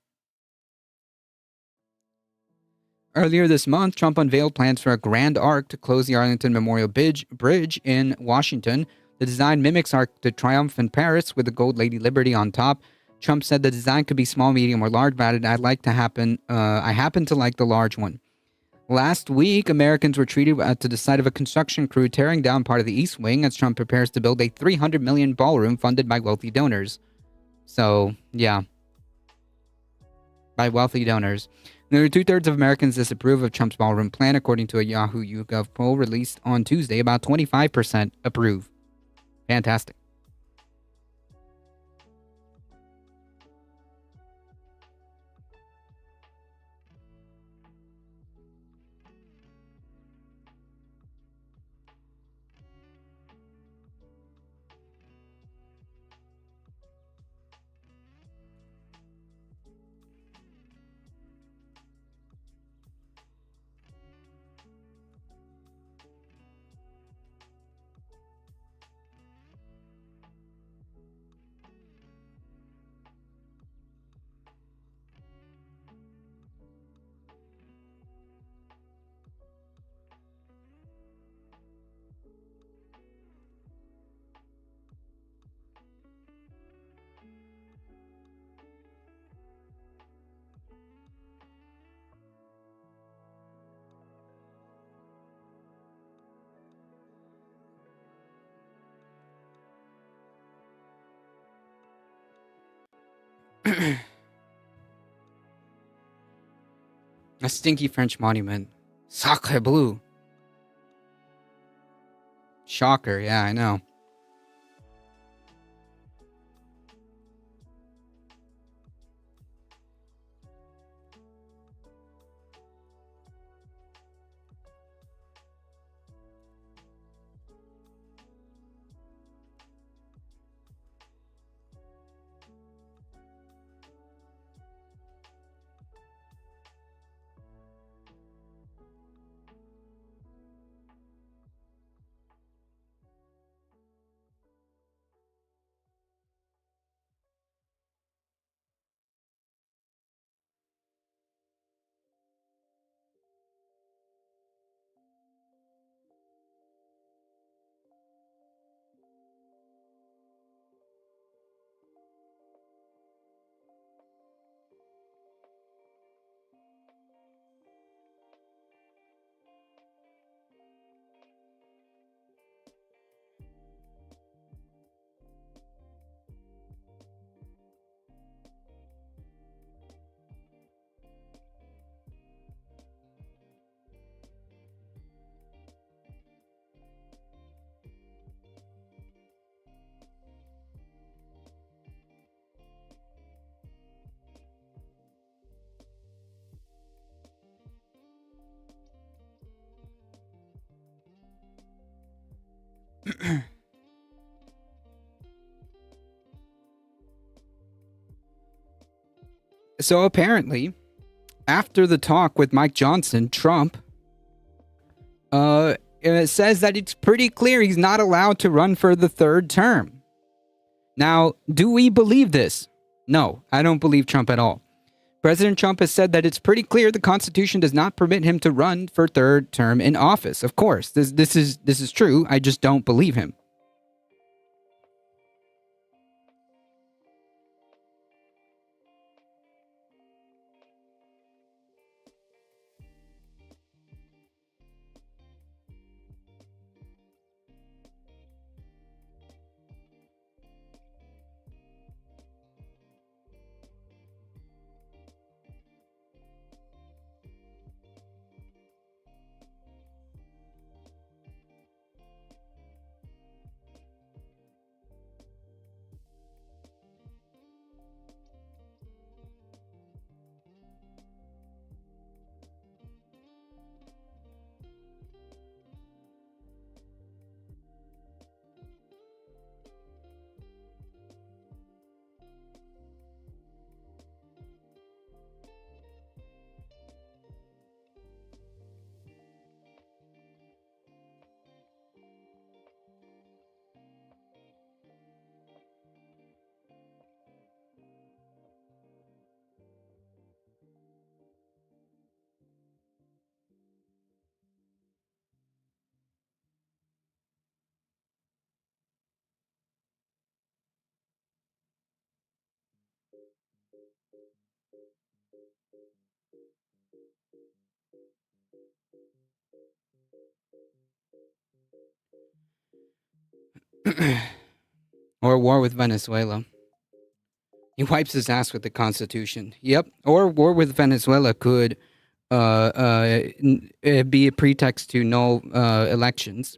Earlier this month, Trump unveiled plans for a grand arc to close the Arlington Memorial Bridge in Washington. The design mimics Arc de Triomphe in Paris with the gold Lady Liberty on top. Trump said the design could be small, medium, or large, but I happen to like the large one. Last week, Americans were treated to the sight of a construction crew tearing down part of the East Wing as Trump prepares to build a $300 million ballroom funded by wealthy donors. So, yeah. By wealthy donors. Nearly 2/3 of Americans disapprove of Trump's ballroom plan, according to a Yahoo YouGov poll released on Tuesday. About 25% approve. Fantastic. A stinky French monument. Sacre bleu. Shocker, yeah, I know. So apparently, after the talk with Mike Johnson, Trump it says that it's pretty clear he's not allowed to run for the third term. Now, do we believe this? No, I don't believe Trump at all. President Trump has said that it's pretty clear the Constitution does not permit him to run for third term in office. Of course, this is true. I just don't believe him. Or war with Venezuela. He wipes his ass with the Constitution. Yep. Or war with Venezuela could be a pretext to null elections.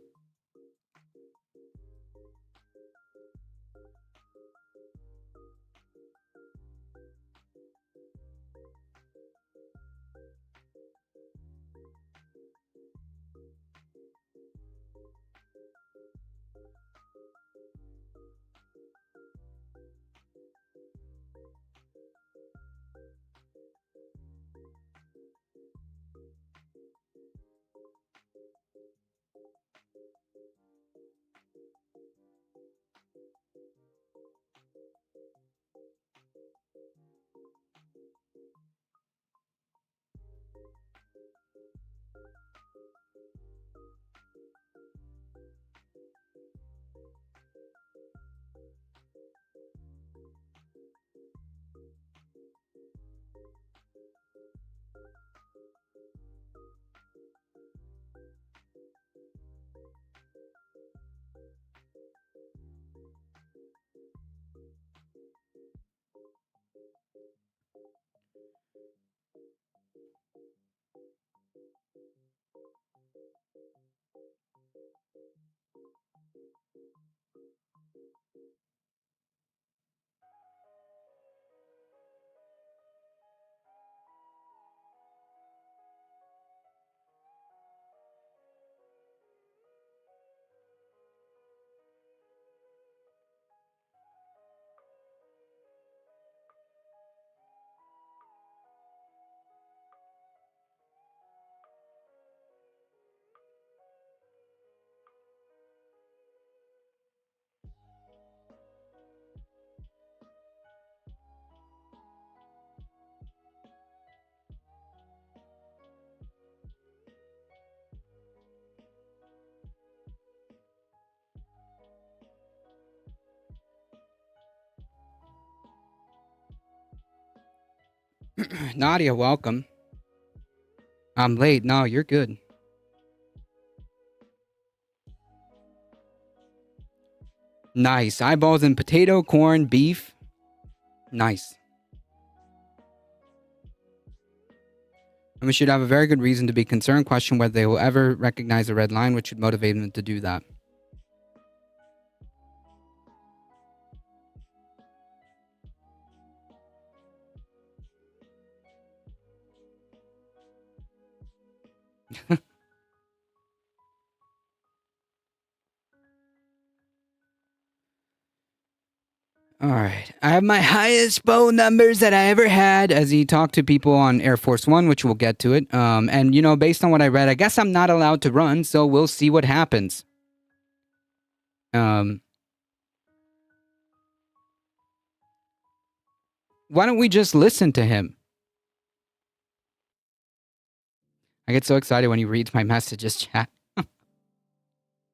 Nadia, welcome. I'm late. No, you're good. Nice. Eyeballs and potato, corn, beef. Nice. And we should have a very good reason to be concerned. Question whether they will ever recognize a red line, which should motivate them to do that. All right. I have my highest phone numbers that I ever had as he talked to people on Air Force One, which we'll get to it. And, you know, based on what I read, I guess I'm not allowed to run, so we'll see what happens. Why don't we just listen to him? I get so excited when he reads my messages, chat.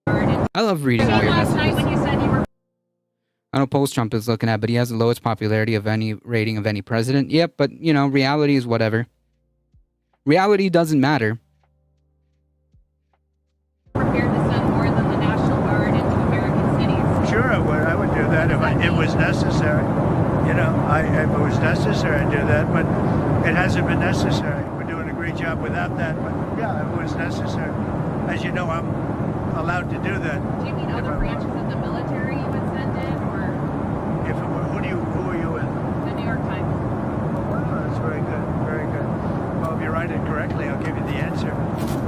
I love reading all your messages. I don't know polls Trump is looking at, but he has the lowest popularity of any rating of any president. Yep, but, you know, reality is whatever. Reality doesn't matter. Prepared to send more than the National Guard into American cities. Sure, I would do that if it was necessary. You know, if it was necessary, I'd do that, but it hasn't been necessary. We're doing a great job without that, but yeah, if it was necessary. As you know, I'm allowed to do that. Do you mean other branches of the military you would send in, or If it were, who are you in? the New York Times? Oh, that's very good, very good. Well, if you write it correctly, I'll give you the answer.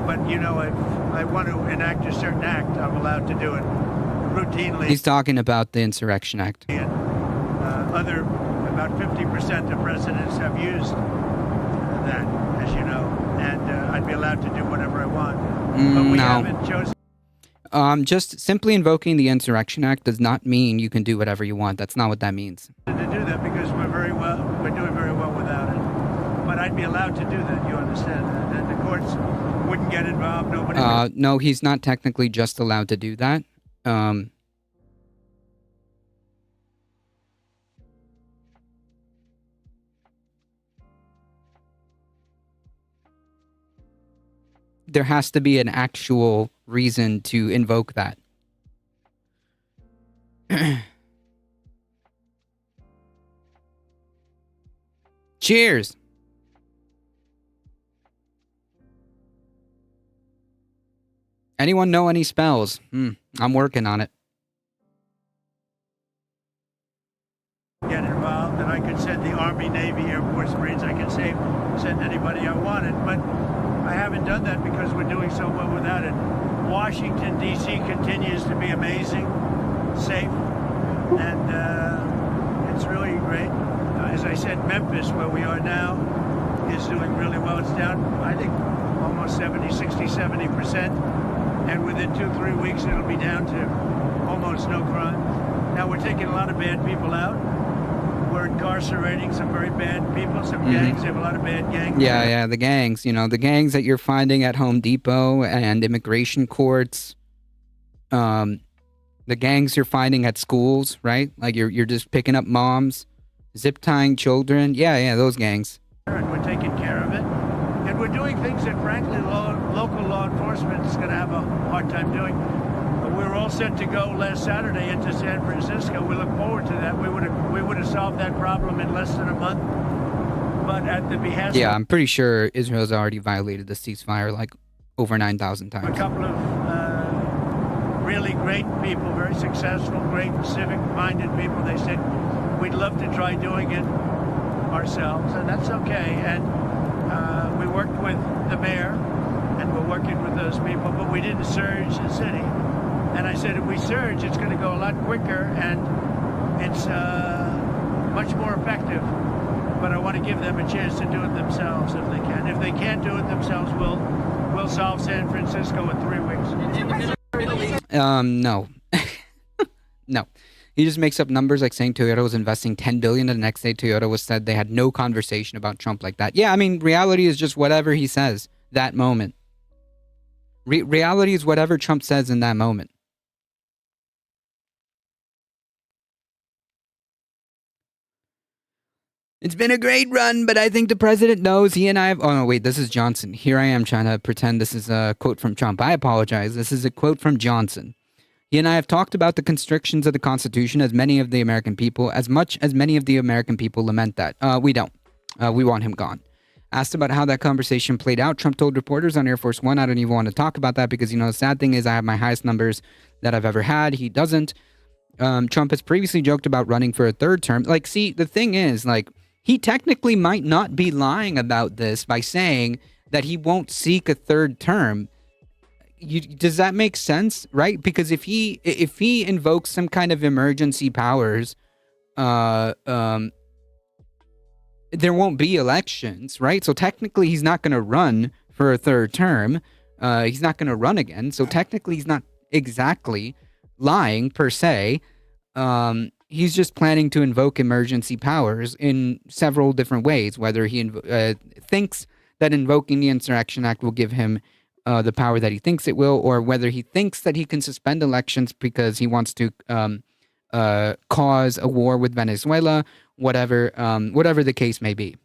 But, you know, if I want to enact a certain act, I'm allowed to do it routinely. He's talking about the Insurrection Act. And about 50% of presidents have used that, as you know, and I'd be allowed to do whatever I want. But we haven't chosen. Just simply invoking the Insurrection Act does not mean you can do whatever you want. That's not what that means. To do that because we're doing very well without it. But I'd be allowed to do that, you understand? And the courts wouldn't get involved, nobody. No, he's not technically just allowed to do that. There has to be an actual reason to invoke that. Cheers. Anyone know any spells? I'm working on it. Get involved, and I could send the Army, Navy, Air Force, Marines. I could send anybody I wanted, but I haven't done that because we're doing so well without it. Washington, D.C. continues to be amazing, safe, and it's really great. As I said, Memphis, where we are now, is doing really well. It's down, I think, almost 70%. And within 2-3 weeks, it'll be down to almost no crime. Now, we're taking a lot of bad people out. We're incarcerating some very bad people, some gangs. They have a lot of bad gangs. Yeah, the gangs. You know, the gangs that you're finding at Home Depot and immigration courts. The gangs you're finding at schools, right? Like you're just picking up moms, zip tying children. Yeah, those gangs. And we're taking care of it. And we're doing things that, frankly, local law enforcement is going to have a hard time doing. We were all set to go last Saturday into San Francisco. We look forward to that. We would have solved that problem in less than a month. But at the behest Yeah, I'm pretty sure Israel's already violated the ceasefire like over 9,000 times. a couple of really great people, very successful, great civic-minded people, they said, we'd love to try doing it ourselves, and that's okay. And we worked with the mayor, and we're working with those people, but we didn't surge the city. And I said, if we surge, it's going to go a lot quicker, and it's much more effective. But I want to give them a chance to do it themselves if they can. If they can't do it themselves, we'll solve San Francisco in 3 weeks. No. No. He just makes up numbers like saying Toyota was investing $10 billion, and the next day Toyota was said they had no conversation about Trump like that. Yeah, I mean, reality is just whatever he says that moment. Reality is whatever Trump says in that moment. It's been a great run, but I think the president knows he and I have... Oh, no, wait, this is Johnson. Here I am trying to pretend this is a quote from Trump. I apologize. This is a quote from Johnson. He and I have talked about the constrictions of the Constitution as many of the American people, as much as many of the American people lament that. We don't. We want him gone. Asked about how that conversation played out, Trump told reporters on Air Force One, I don't even want to talk about that because, you know, the sad thing is I have my highest numbers that I've ever had. He doesn't. Trump has previously joked about running for a third term. Like, see, the thing is, like, he technically might not be lying about this by saying that he won't seek a third term. Does that make sense, right? Because if he invokes some kind of emergency powers, there won't be elections, right? So technically, he's not going to run for a third term. He's not going to run again. So technically, he's not exactly lying per se. He's just planning to invoke emergency powers in several different ways, whether he thinks that invoking the Insurrection Act will give him the power that he thinks it will, or whether he thinks that he can suspend elections because he wants to cause a war with Venezuela, whatever the case may be.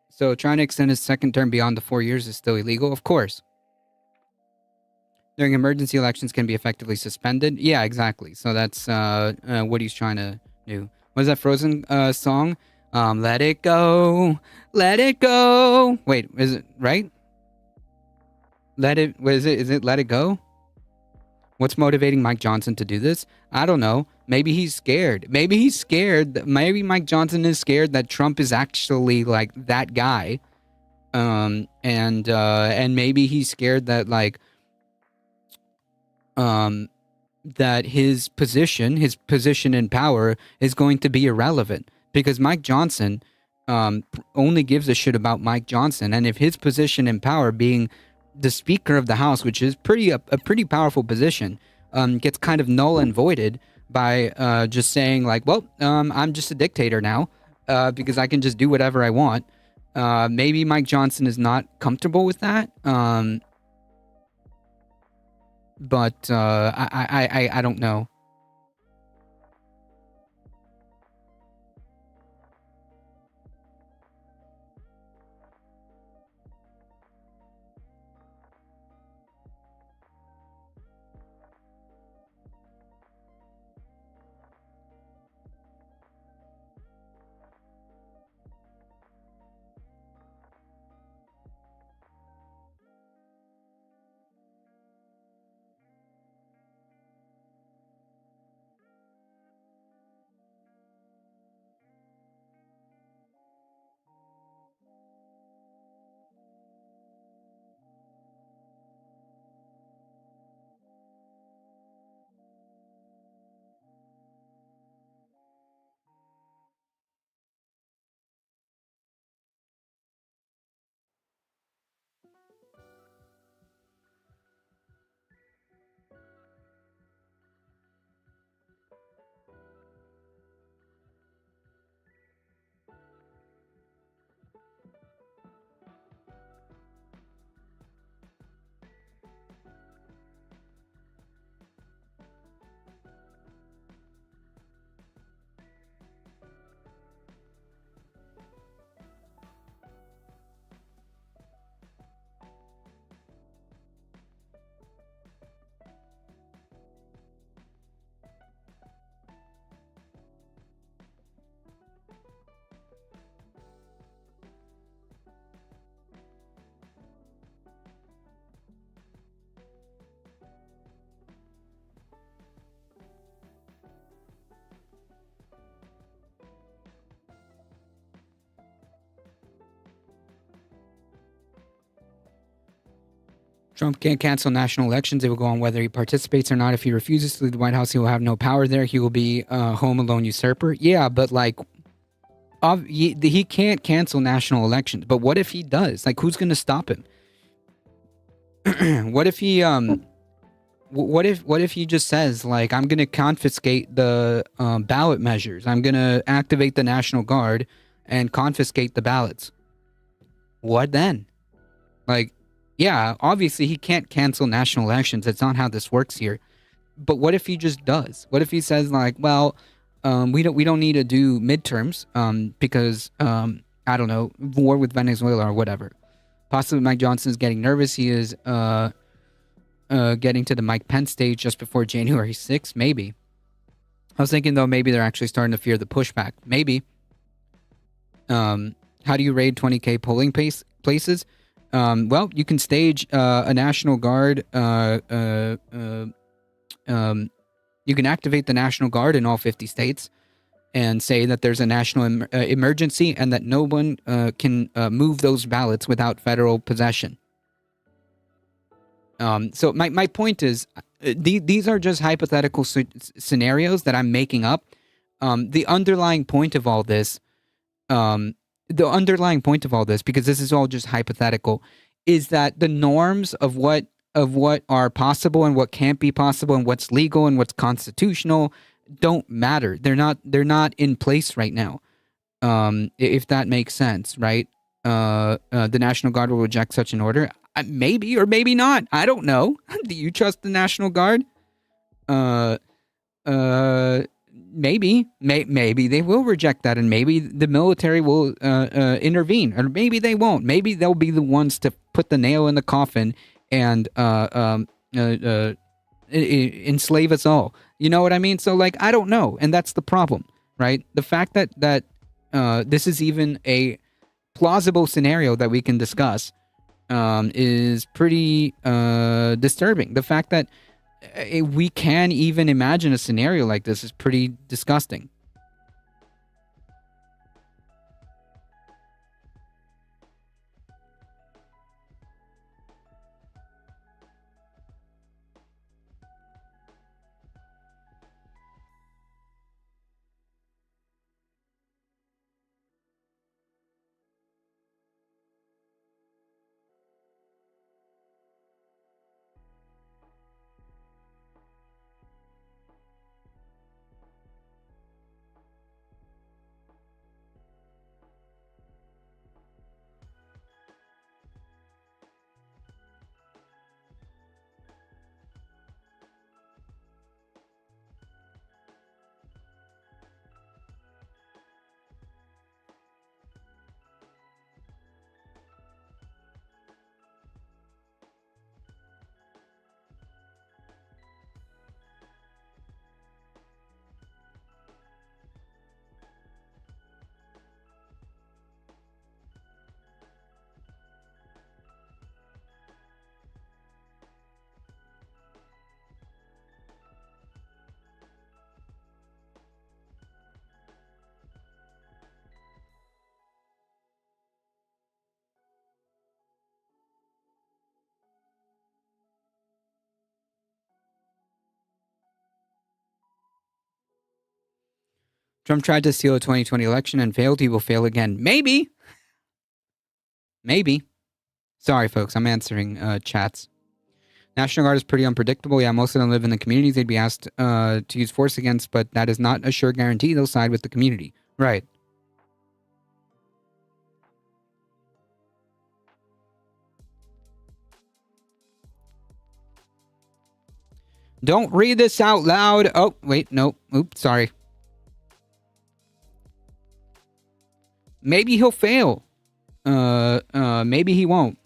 So trying to extend his second term beyond the 4 years is still illegal? Of course. During emergency elections can be effectively suspended? Yeah, exactly. So that's what he's trying to do. What is that Frozen song? Let it go. Let it go. Wait, is it right? Is it Let It Go? What's motivating Mike Johnson to do this? I don't know. Maybe he's scared. Maybe he's scared. Maybe Mike Johnson is scared that Trump is actually like that guy. And maybe he's scared that like that his position in power is going to be irrelevant because Mike Johnson only gives a shit about Mike Johnson, and if his position in power, being the Speaker of the House, which is a pretty powerful position, gets kind of null and voided by just saying like, well, I'm just a dictator now because I can just do whatever I want. Maybe Mike Johnson is not comfortable with that. But I don't know. Trump can't cancel national elections. It will go on whether he participates or not. If he refuses to leave the White House, he will have no power there. He will be a home alone usurper. Yeah, but like, he can't cancel national elections. But what if he does? Like, who's going to stop him? What if he what if he just says, like, I'm going to confiscate the ballot measures. I'm going to activate the National Guard and confiscate the ballots. What then? Like, yeah, obviously he can't cancel national elections. That's not how this works here. But what if he just does? What if he says, like, well, we don't need to do midterms because I don't know, war with Venezuela or whatever. Possibly Mike Johnson is getting nervous. He is getting to the Mike Pence stage just before January 6th. Maybe. I was thinking, though, maybe they're actually starting to fear the pushback. Maybe. How do you raid 20K polling places? Well, you can stage a National Guard. You can activate the National Guard in all 50 states and say that there's a national emergency and that no one can move those ballots without federal possession. So my point is, these are just hypothetical scenarios that I'm making up. The underlying point of all this, because this is all just hypothetical, is that the norms of what are possible and what can't be possible and what's legal and what's constitutional don't matter. They're not in place right now. If that makes sense, right? The National Guard will reject such an order. Maybe or maybe not. I don't know. Do you trust the National Guard? Maybe they will reject that, and maybe the military will intervene, or maybe they won't. Maybe they'll be the ones to put the nail in the coffin and enslave us all. You know what I mean? So, like, I don't know, and that's the problem, right? The fact that this is even a plausible scenario that we can discuss is pretty disturbing. The fact that we can even imagine a scenario like this is pretty disgusting. Trump tried to steal a 2020 election and failed. He will fail again. Maybe. Sorry, folks. I'm answering chats. National Guard is pretty unpredictable. Yeah, most of them live in the communities they'd be asked to use force against, but that is not a sure guarantee they'll side with the community. Right. Don't read this out loud. Oh, wait, no. Oops, sorry. Maybe he'll fail. Maybe he won't.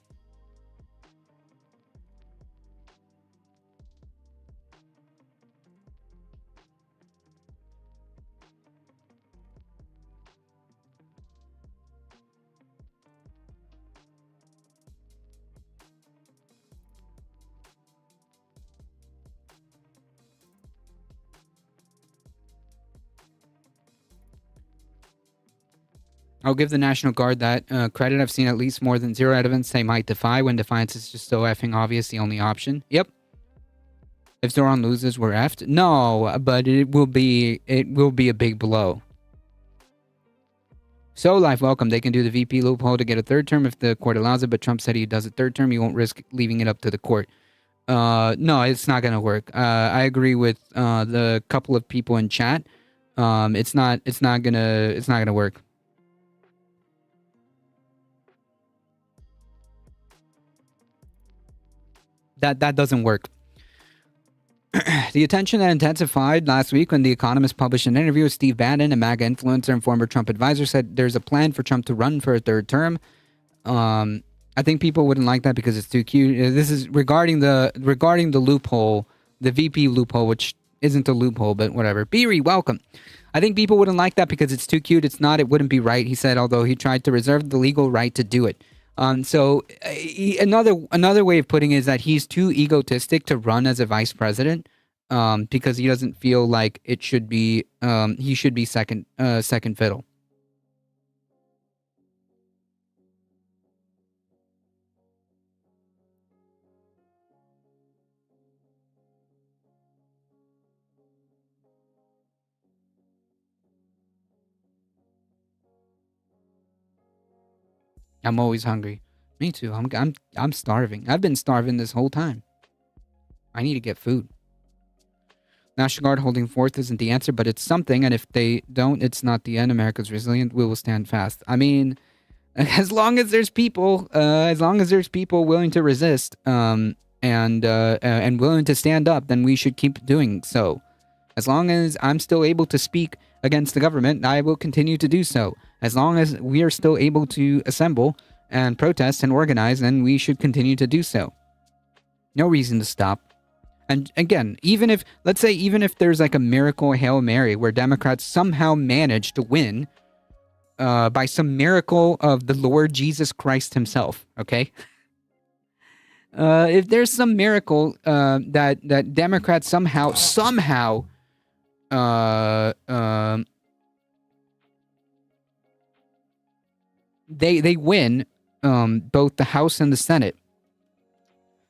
I'll give the National Guard that credit. I've seen at least more than zero evidence they might defy when defiance is just so effing obvious the only option. Yep. If Zoran loses, we're effed. No, but it will be a big blow. So, Life, welcome. They can do the VP loophole to get a third term if the court allows it, but Trump said he does a third term. He won't risk leaving it up to the court. No, it's not going to work. I agree with the couple of people in chat. It's not gonna work. That doesn't work. The attention that intensified last week when The Economist published an interview with Steve Bannon, a MAGA influencer and former Trump advisor, said there's a plan for Trump to run for a third term. I think people wouldn't like that because it's too cute. This is regarding the loophole, the VP loophole, which isn't a loophole, but whatever. Beery, welcome. I think people wouldn't like that because it's too cute. It's not. It wouldn't be right, he said, although he tried to reserve the legal right to do it. Another way of putting it is that he's too egotistic to run as a vice president, because he doesn't feel like it should be. He should be second fiddle. I'm always hungry. Me too. I'm starving. I've been starving this whole time. I need to get food. National Guard holding forth isn't the answer, but it's something. And if they don't, it's not the end. America's resilient. We will stand fast. I mean, as long as there's people willing to resist, and willing to stand up, then we should keep doing so. As long as I'm still able to speak against the government, I will continue to do so. As long as we are still able to assemble and protest and organize, then we should continue to do so. No reason to stop. And again, even if there's like a miracle Hail Mary where Democrats somehow manage to win by some miracle of the Lord Jesus Christ himself, okay? If there's some miracle that Democrats somehow they win both the House and the Senate,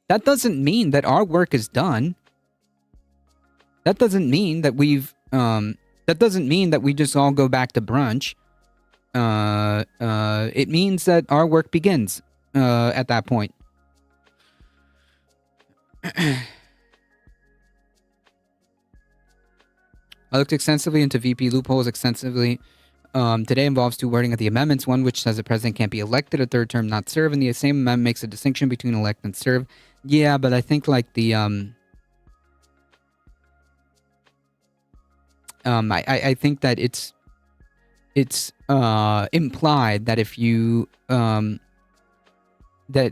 that doesn't mean that our work is done. That doesn't mean that we just all go back to brunch. It means that our work begins at that point. I looked extensively into VP loopholes today involves two wording of the amendments. One which says the president can't be elected a third term, not serve, and the same amendment makes a distinction between elect and serve. Yeah, but I think like the I think that it's implied that if you that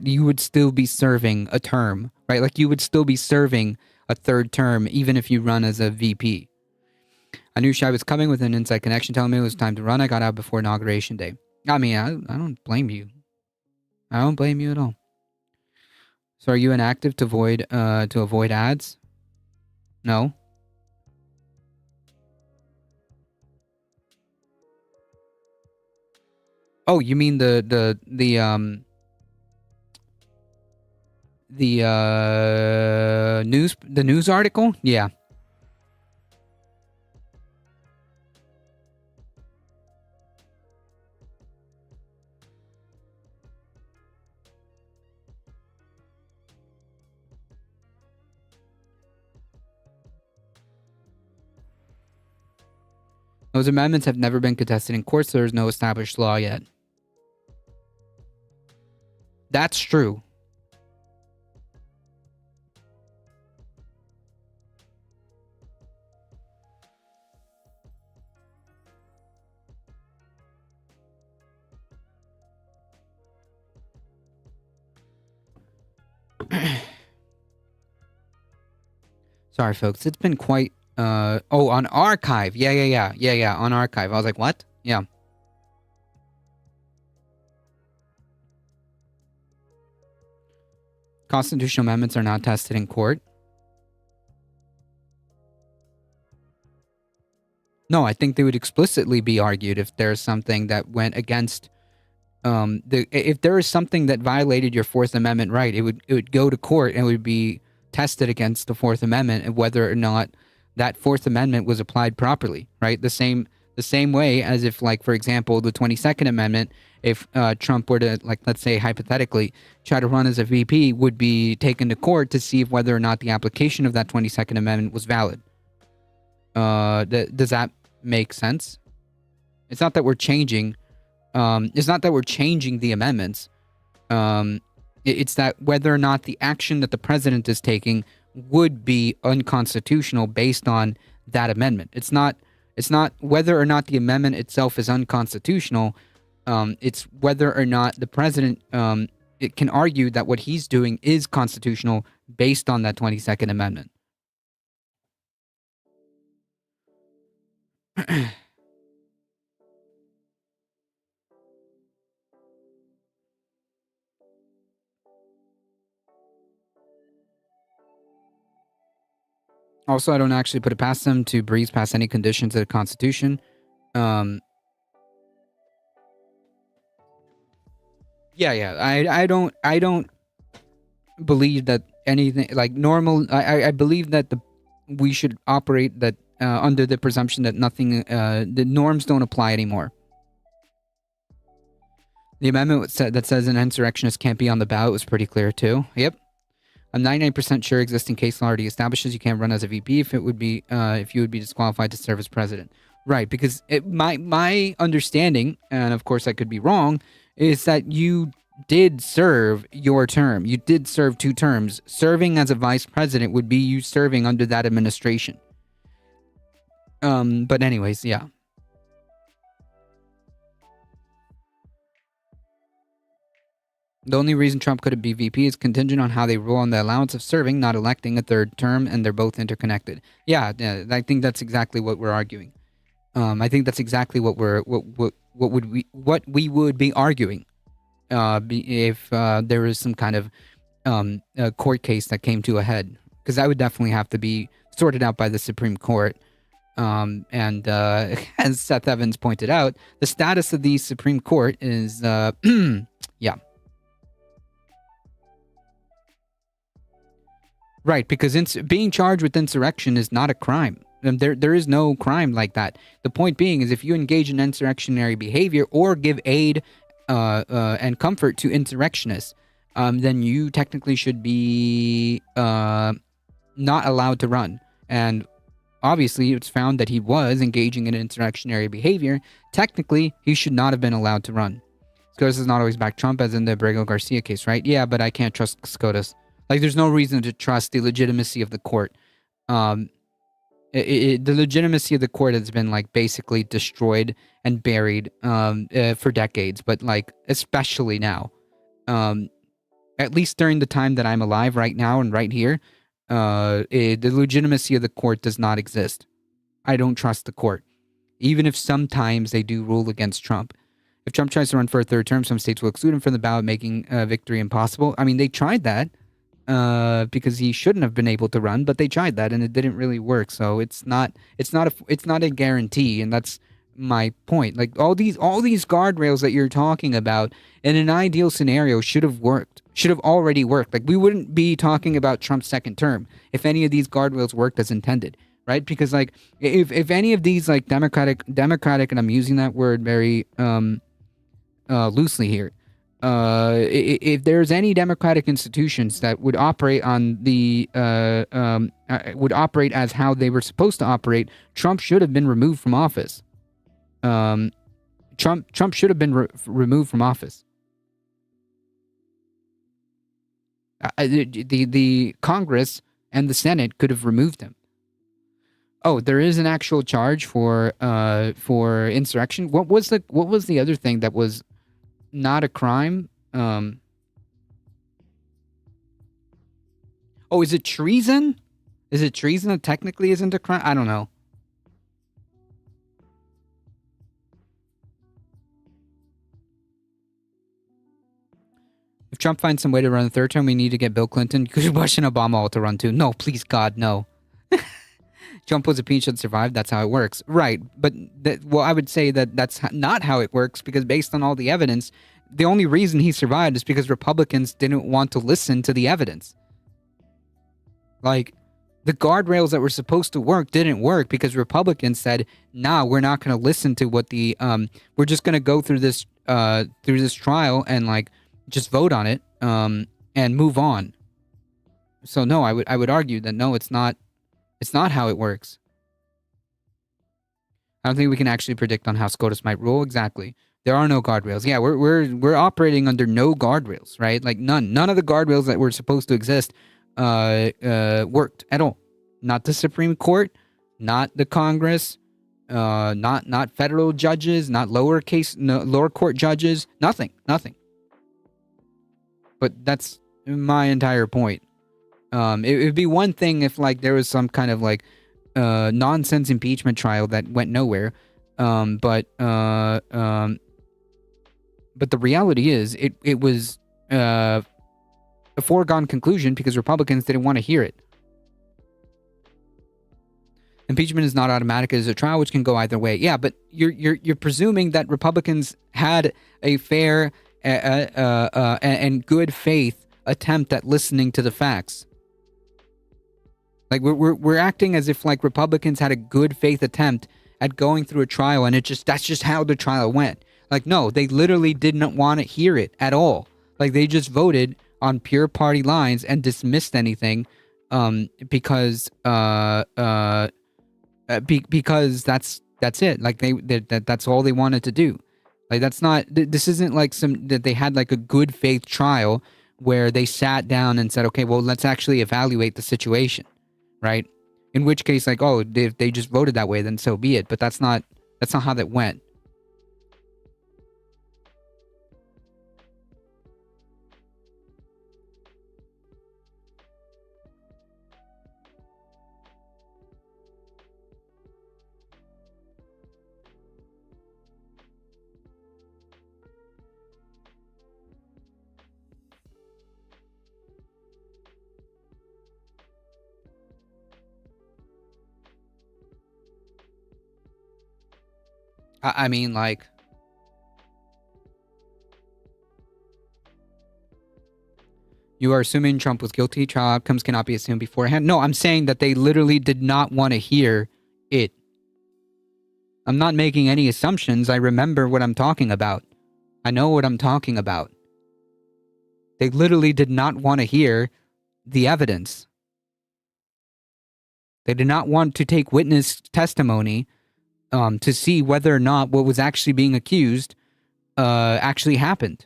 you would still be serving a term, right? Like you would still be serving a third term even if you run as a VP. I knew Shai was coming with an inside connection telling me it was time to run. I got out before Inauguration Day. I mean, I don't blame you. I don't blame you at all. So are you inactive to avoid ads? No. Oh, you mean the news article? Yeah. Those amendments have never been contested in court, so there's no established law yet. That's true. Sorry, folks. It's been quite... on Archive. Yeah, on Archive. I was like, what? Yeah. Constitutional amendments are not tested in court. No, I think they would explicitly be argued if there's something that went against if there is something that violated your Fourth Amendment right, it would go to court and it would be tested against the Fourth Amendment and whether or not that Fourth Amendment was applied properly, right? The same way as if, like, for example, the 22nd Amendment, if Trump were to, like, let's say hypothetically, try to run as a VP, would be taken to court to see if whether or not the application of that 22nd Amendment was valid. Does that make sense? It's not that we're changing. It's not that we're changing the amendments. It's that whether or not the action that the president is taking would be unconstitutional based on that amendment. It's not whether or not the amendment itself is unconstitutional. It's whether or not the president it can argue that what he's doing is constitutional based on that 22nd Amendment. Also, I don't actually put it past them to breeze past any conditions of the Constitution. Yeah. I don't believe that anything like normal. I believe that we should operate that under the presumption that nothing, the norms don't apply anymore. The amendment that says an insurrectionist can't be on the ballot was pretty clear too. Yep. I'm 99% sure existing case law already establishes you can't run as a VP if you would be disqualified to serve as president. Right, because my understanding, and of course I could be wrong, is that you did serve your term. You did serve 2 terms. Serving as a vice president would be you serving under that administration. But anyways, yeah. The only reason Trump couldn't be VP is contingent on how they rule on the allowance of serving, not electing a 3rd term, and they're both interconnected. Yeah, I think that's exactly what we're arguing. I think that's exactly what we would be arguing if there was some kind of a court case that came to a head, because that would definitely have to be sorted out by the Supreme Court. And as Seth Evans pointed out, the status of the Supreme Court is yeah. Right, because being charged with insurrection is not a crime. There is no crime like that. The point being is if you engage in insurrectionary behavior or give aid and comfort to insurrectionists, then you technically should be not allowed to run. And obviously, it's found that he was engaging in insurrectionary behavior. Technically, he should not have been allowed to run. SCOTUS does not always back Trump, as in the Abrego Garcia case, right? Yeah, but I can't trust SCOTUS. Like, there's no reason to trust the legitimacy of the court. The legitimacy of the court has been, like, basically destroyed and buried for decades, but, like, especially now. At least during the time that I'm alive right now and right here, the legitimacy of the court does not exist. I don't trust the court, even if sometimes they do rule against Trump. If Trump tries to run for a 3rd term, some states will exclude him from the ballot, making victory impossible. I mean, they tried that. Because he shouldn't have been able to run, but they tried that and it didn't really work. So it's not a guarantee, and that's my point. Like all these guardrails that you're talking about in an ideal scenario should have already worked. Like we wouldn't be talking about Trump's 2nd term if any of these guardrails worked as intended, right? Because like if any of these like democratic, and I'm using that word very loosely here. If there's any democratic institutions that would operate on the would operate as how they were supposed to operate, Trump should have been removed from office. Trump should have been removed from office. The Congress and the Senate could have removed him. Oh, there is an actual charge for insurrection. What was the other thing that was not a crime? Oh, is it treason? Is it treason that technically isn't a crime? I don't know. If Trump finds some way to run a 3rd term, we need to get Bill Clinton, Bush, and Obama all to run too. No, please, God, no. Trump was impeached and survived. That's how it works, right? But well, I would say that that's not how it works, because based on all the evidence, the only reason he survived is because Republicans didn't want to listen to the evidence. Like, the guardrails that were supposed to work didn't work because Republicans said, "Nah, we're not going to listen to what the we're just going to go through this trial and like just vote on it and move on." So no, I would argue that no, it's not how it works. I don't think we can actually predict on how SCOTUS might rule. Exactly. There are no guardrails. Yeah, we're operating under no guardrails, right? Like none of the guardrails that were supposed to exist worked at all. Not the Supreme Court, not the Congress, not federal judges, not lower court judges, nothing. But that's my entire point. It would be one thing if like there was some kind of like nonsense impeachment trial that went nowhere, but the reality is it was a foregone conclusion because Republicans didn't want to hear it. Impeachment is not automatic as a trial, which can go either way. Yeah, but you're presuming that Republicans had a fair and good faith attempt at listening to the facts. Like we're acting as if like Republicans had a good faith attempt at going through a trial, and that's just how the trial went. Like no, they literally didn't want to hear it at all. Like they just voted on pure party lines and dismissed anything because that's it. Like that's all they wanted to do. Like that's not. This isn't like that they had like a good faith trial where they sat down and said, okay, well, let's actually evaluate the situation, right? In which case, like, oh, if they just voted that way, then so be it. But that's not how that went. I mean, like, you are assuming Trump was guilty. Trial outcomes cannot be assumed beforehand. No, I'm saying that they literally did not want to hear it. I'm not making any assumptions. I remember what I'm talking about. I know what I'm talking about. They literally did not want to hear the evidence. They did not want to take witness testimony to see whether or not what was actually being accused actually happened.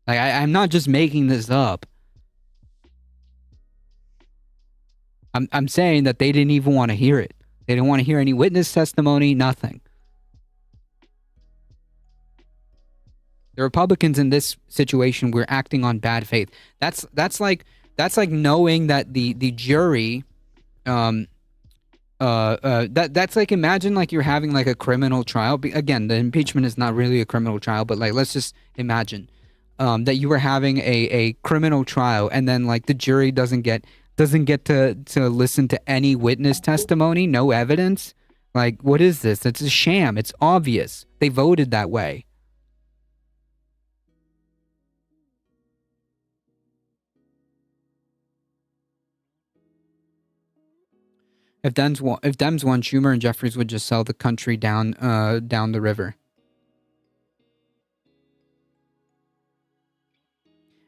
Like I'm not just making this up. I'm saying that they didn't even want to hear it. They didn't want to hear any witness testimony, nothing. The Republicans in this situation were acting on bad faith. That's like knowing that the jury that's like, imagine like you're having like a criminal trial. Again, the impeachment is not really a criminal trial, but like let's just imagine that you were having a criminal trial, and then like the jury doesn't get to listen to any witness testimony, no evidence. Like, what is this? It's a sham. It's obvious. They voted that way. If Dems won, Schumer and Jeffries would just sell the country down the river.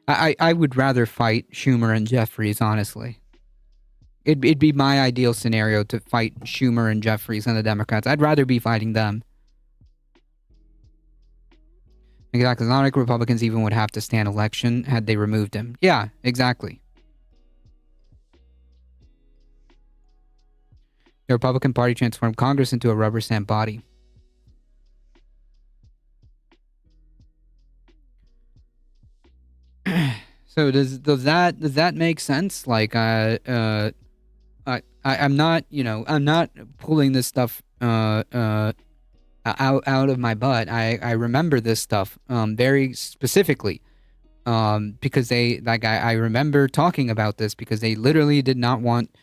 I would rather fight Schumer and Jeffries, honestly. It'd be my ideal scenario to fight Schumer and Jeffries and the Democrats. I'd rather be fighting them. Exactly. It's not like Republicans even would have to stand election had they removed him. Yeah, exactly. The Republican Party transformed Congress into a rubber stamp body. So does that make sense? Like, I'm not, I'm not pulling this stuff out of my butt. I remember this stuff very specifically because I remember talking about this because they literally did not want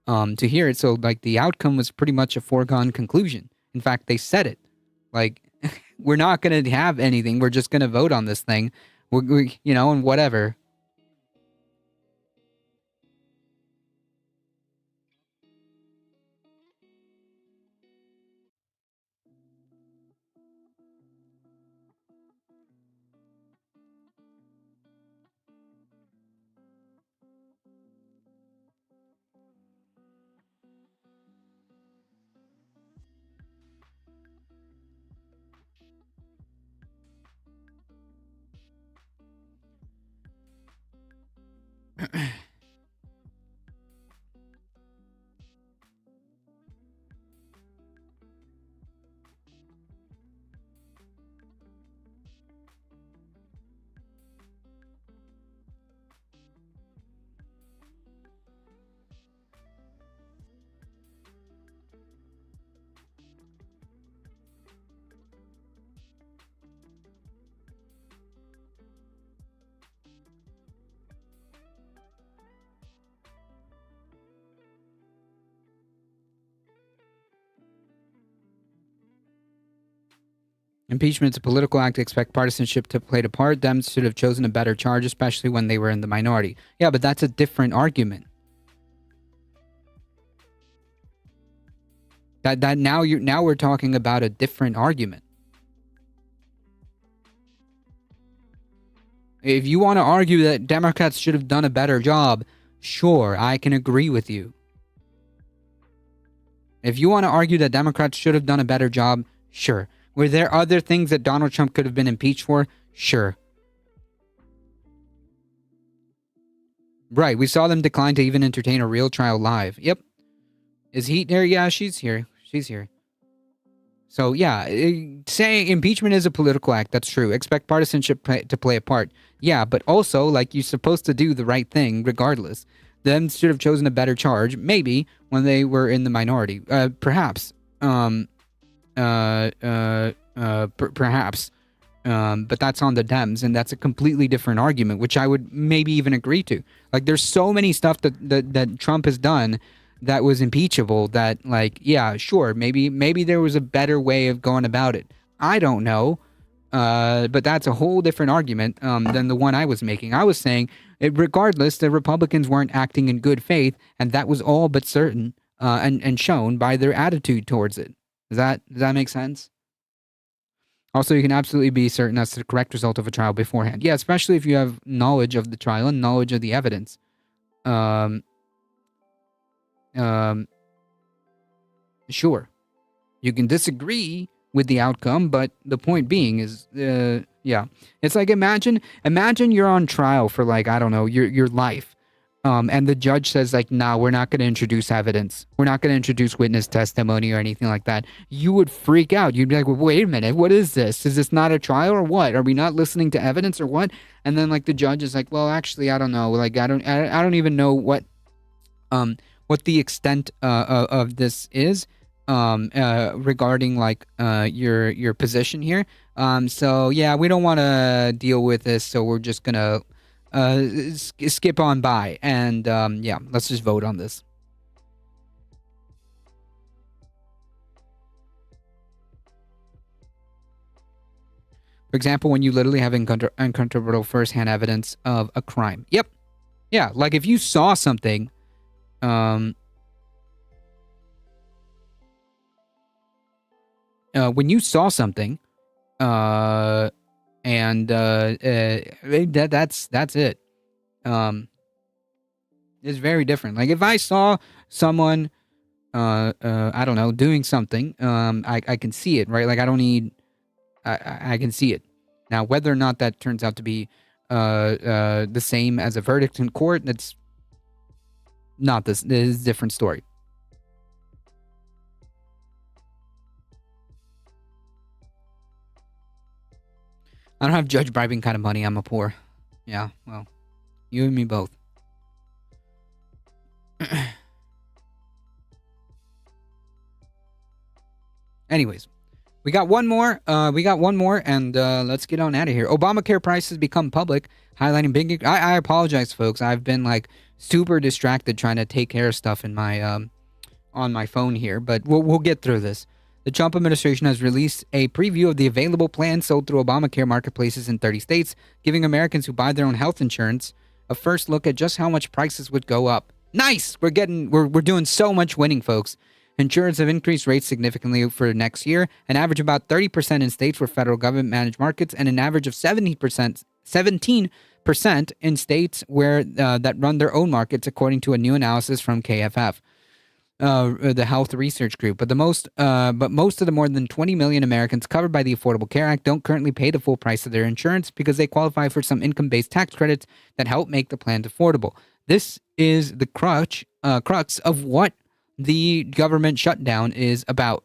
to hear it. So like the outcome was pretty much a foregone conclusion. In fact, they said it like we're not going to have anything. We're just going to vote on this thing. And whatever. Impeachment is a political act to expect partisanship to play a part. Dems should have chosen a better charge, especially when they were in the minority. Yeah, but that's a different argument. That now we're talking about a different argument. If you want to argue that Democrats should have done a better job, sure, I can agree with you. If you want to argue that Democrats should have done a better job, sure. Were there other things that Donald Trump could have been impeached for? Sure. Right, we saw them decline to even entertain a real trial live. Yep. Is Heat there? Yeah, she's here. She's here. So, yeah, saying impeachment is a political act, that's true. Expect partisanship to play a part. Yeah, but also, like, you're supposed to do the right thing regardless. Them should have chosen a better charge, maybe, when they were in the minority. Perhaps. Perhaps. But that's on the Dems, and that's a completely different argument, which I would maybe even agree to. Like, there's so many stuff that Trump has done that was impeachable that, like, yeah, sure, maybe there was a better way of going about it. I don't know. But that's a whole different argument than the one I was making. I was saying, regardless, the Republicans weren't acting in good faith, and that was all but certain and shown by their attitude towards it. Does that make sense? Also, you can absolutely be certain that's the correct result of a trial beforehand. Yeah, especially if you have knowledge of the trial and knowledge of the evidence. Sure. You can disagree with the outcome, but the point being is, yeah. It's like, imagine you're on trial for, like, I don't know, your life. And the judge says, like, nah, we're not going to introduce evidence. We're not going to introduce witness testimony or anything like that. You would freak out. You'd be like, well, wait a minute, what is this? Is this not a trial or what? Are we not listening to evidence or what? And then, like, the judge is like, well, actually, I don't know. Like, I don't even know what the extent of this is regarding, like, your position here. So yeah, we don't want to deal with this, so we're just gonna skip on by, and yeah, let's just vote on this. For example, when you literally have uncontrovertible first-hand evidence of a crime. Yep. Yeah, like if you saw something, when you saw something, and that's it. It's very different. Like if I saw someone, I don't know, doing something, I can see it, right? Like I don't need, I can see it. Now, whether or not that turns out to be the same as a verdict in court, that's not this. This is a different story. I don't have judge bribing kind of money. I'm a poor. Yeah, well, you and me both. Anyways, we got one more. And let's get on out of here. Obamacare prices become public, highlighting big. I apologize, folks. I've been like super distracted trying to take care of stuff in my on my phone here, but we'll get through this. The Trump administration has released a preview of the available plans sold through Obamacare marketplaces in 30 states, giving Americans who buy their own health insurance a first look at just how much prices would go up. Nice! We're doing so much winning, folks. Insurers have increased rates significantly for next year, an average of about 30% in states where federal government managed markets, and an average of 17% in states where that run their own markets, according to a new analysis from KFF. The Health Research Group, but most of the more than 20 million Americans covered by the Affordable Care Act don't currently pay the full price of their insurance because they qualify for some income-based tax credits that help make the plans affordable. This is the crux of what the government shutdown is about.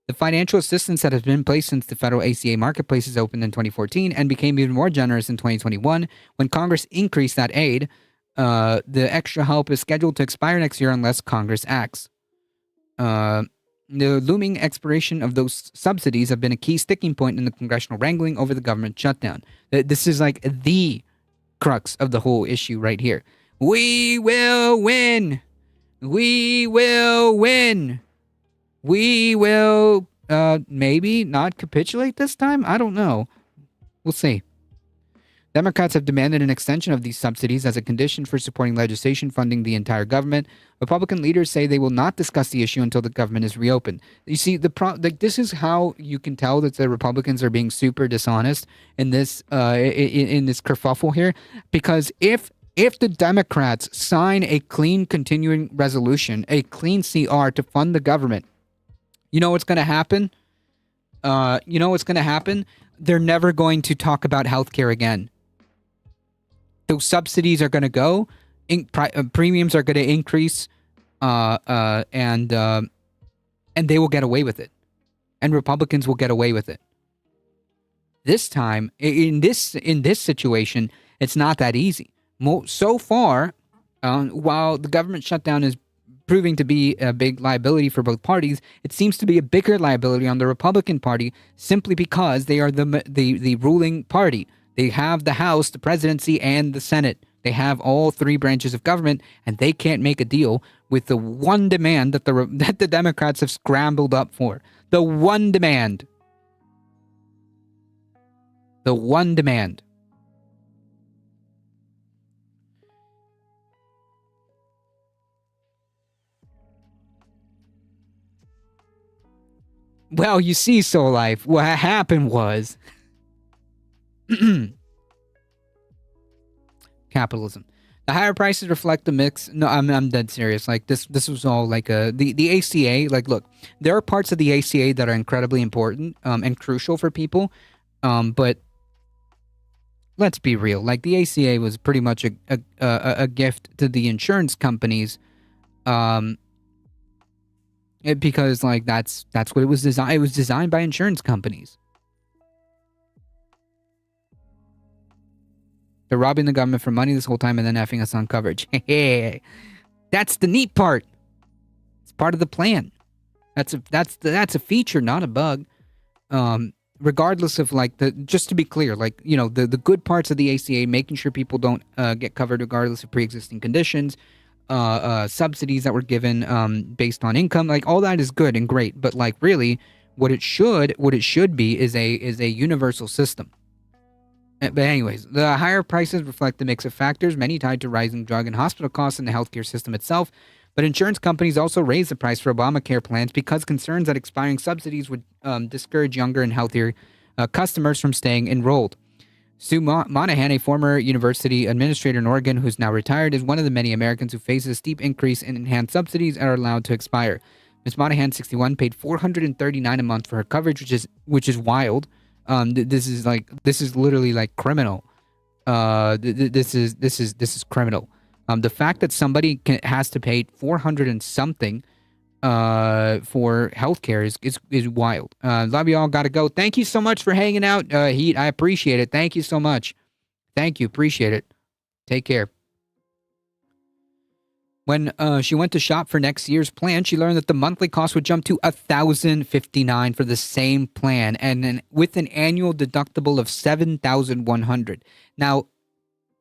The financial assistance that has been in place since the federal ACA marketplaces opened in 2014 and became even more generous in 2021 when Congress increased that aid. The extra help is scheduled to expire next year unless Congress acts. The looming expiration of those subsidies have been a key sticking point in the congressional wrangling over the government shutdown. This is like the crux of the whole issue right here. We will win. We will win. We will maybe not capitulate this time. I don't know. We'll see. Democrats have demanded an extension of these subsidies as a condition for supporting legislation funding the entire government. Republican leaders say they will not discuss the issue until the government is reopened. You see, this is how you can tell that the Republicans are being super dishonest in this in this kerfuffle here, because if the Democrats sign a clean continuing resolution, a clean CR to fund the government, you know what's going to happen? They're never going to talk about healthcare again. Those subsidies are going to go, premiums are going to increase, and they will get away with it, and Republicans will get away with it. This time, in this situation, it's not that easy. So far, while the government shutdown is proving to be a big liability for both parties, it seems to be a bigger liability on the Republican Party simply because they are the ruling party. They have the House, the presidency, and the Senate. They have all three branches of government, and they can't make a deal with the one demand that the Democrats have scrambled up for. The one demand. The one demand. Well, you see, Soul Life, what happened was capitalism. The higher prices reflect the mix. No, I'm dead serious. Like this was all like the ACA. Like, look, there are parts of the ACA that are incredibly important and crucial for people, but let's be real. Like the ACA was pretty much a gift to the insurance companies, because like that's what it was designed. It was designed by insurance companies. They're robbing the government for money this whole time and then effing us on coverage. That's the neat part. It's part of the plan. That's a feature, not a bug. Regardless of like just to be clear, like, you know, the good parts of the ACA, making sure people don't get covered regardless of pre-existing conditions, subsidies that were given based on income, like all that is good and great. But like really, what it should be is a universal system. But anyways, the higher prices reflect the mix of factors, many tied to rising drug and hospital costs in the healthcare system itself. But insurance companies also raised the price for Obamacare plans because concerns that expiring subsidies would discourage younger and healthier customers from staying enrolled. Sue Monahan, a former university administrator in Oregon who's now retired, is one of the many Americans who faces a steep increase in enhanced subsidies and are allowed to expire. Ms. Monahan, 61, paid $439 a month for her coverage, which is wild. This is literally like criminal. This is criminal. The fact that somebody has to pay 400 and something for healthcare is wild. Love you all. Gotta go. Thank you so much for hanging out, Heat. I appreciate it. Thank you so much. Thank you. Appreciate it. Take care. When she went to shop for next year's plan, she learned that the monthly cost would jump to $1,059 for the same plan, and with an annual deductible of $7,100. Now,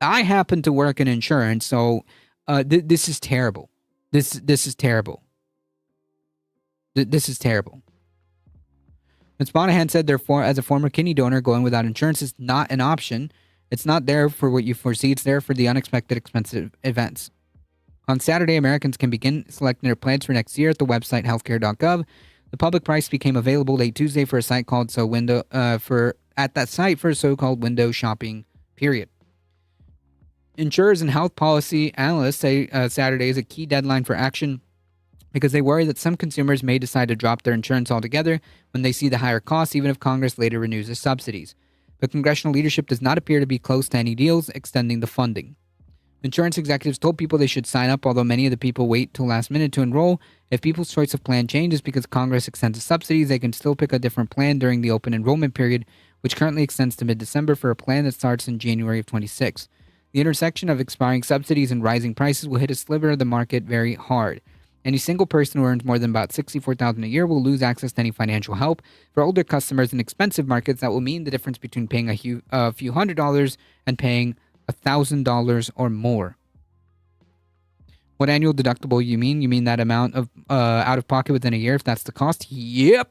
I happen to work in insurance, so this is terrible. This is terrible. This is terrible. Ms. Monahan said, therefore, as a former kidney donor, going without insurance is not an option. It's not there for what you foresee. It's there for the unexpected expensive events. On Saturday, Americans can begin selecting their plans for next year at the website healthcare.gov. The public price became available late Tuesday for a site called at that site for a so-called window shopping period. Insurers and health policy analysts say Saturday is a key deadline for action because they worry that some consumers may decide to drop their insurance altogether when they see the higher costs, even if Congress later renews the subsidies. But congressional leadership does not appear to be close to any deals extending the funding. Insurance executives told people they should sign up, although many of the people wait till last minute to enroll. If people's choice of plan changes because Congress extends the subsidies, they can still pick a different plan during the open enrollment period, which currently extends to mid-December for a plan that starts in January of 26. The intersection of expiring subsidies and rising prices will hit a sliver of the market very hard. Any single person who earns more than about $64,000 a year will lose access to any financial help. For older customers in expensive markets, that will mean the difference between paying a few $100 and paying $1,000 or more. What annual deductible you mean? You mean that amount of out of pocket within a year if that's the cost? Yep.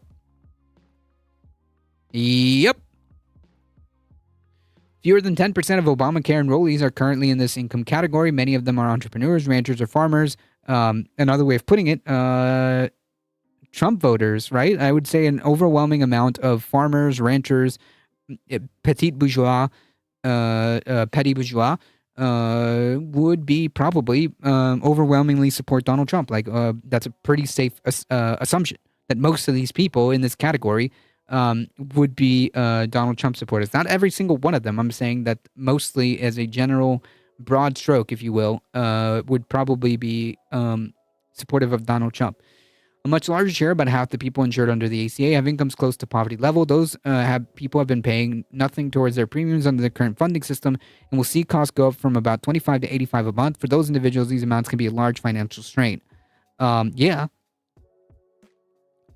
Fewer than 10% of Obamacare enrollees are currently in this income category. Many of them are entrepreneurs, ranchers, or farmers. Another way of putting it, Trump voters, right? I would say an overwhelming amount of farmers, ranchers, petty bourgeois, would be probably overwhelmingly support Donald Trump. Like that's a pretty safe assumption that most of these people in this category would be Donald Trump supporters. Not every single one of them. I'm saying that mostly as a general broad stroke, if you will, would probably be supportive of Donald Trump. A much larger share, about half the people insured under the ACA, have incomes close to poverty level. Those people have been paying nothing towards their premiums under the current funding system and will see costs go up from about $25 to $85 a month. For those individuals, these amounts can be a large financial strain. The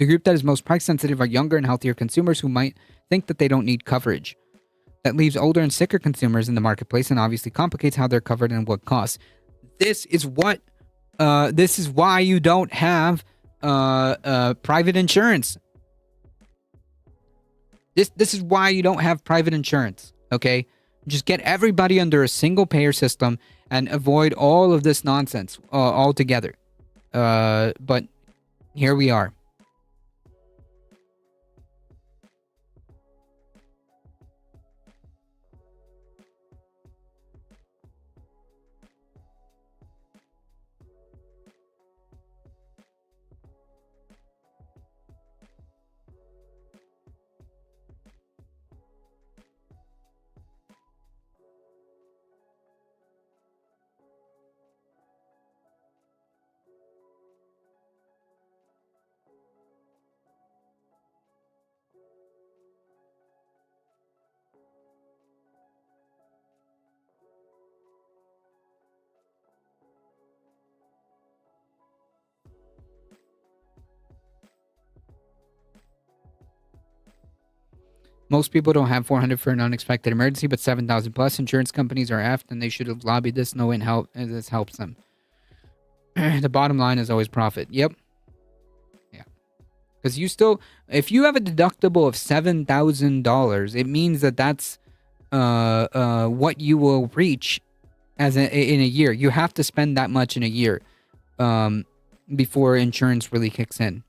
group that is most price sensitive are younger and healthier consumers who might think that they don't need coverage. That leaves older and sicker consumers in the marketplace and obviously complicates how they're covered and what costs. This is why you don't have private insurance. This is why you don't have private insurance, okay? Just get everybody under a single payer system and avoid all of this nonsense altogether. But here we are. Most people don't have $400 for an unexpected emergency, but $7,000 plus. Insurance companies are effed, and they should have lobbied this. No one this helps them. The bottom line is always profit. Yep. Yeah. Because if you have a deductible of $7,000, it means that that's what you will reach in a year. You have to spend that much in a year before insurance really kicks in.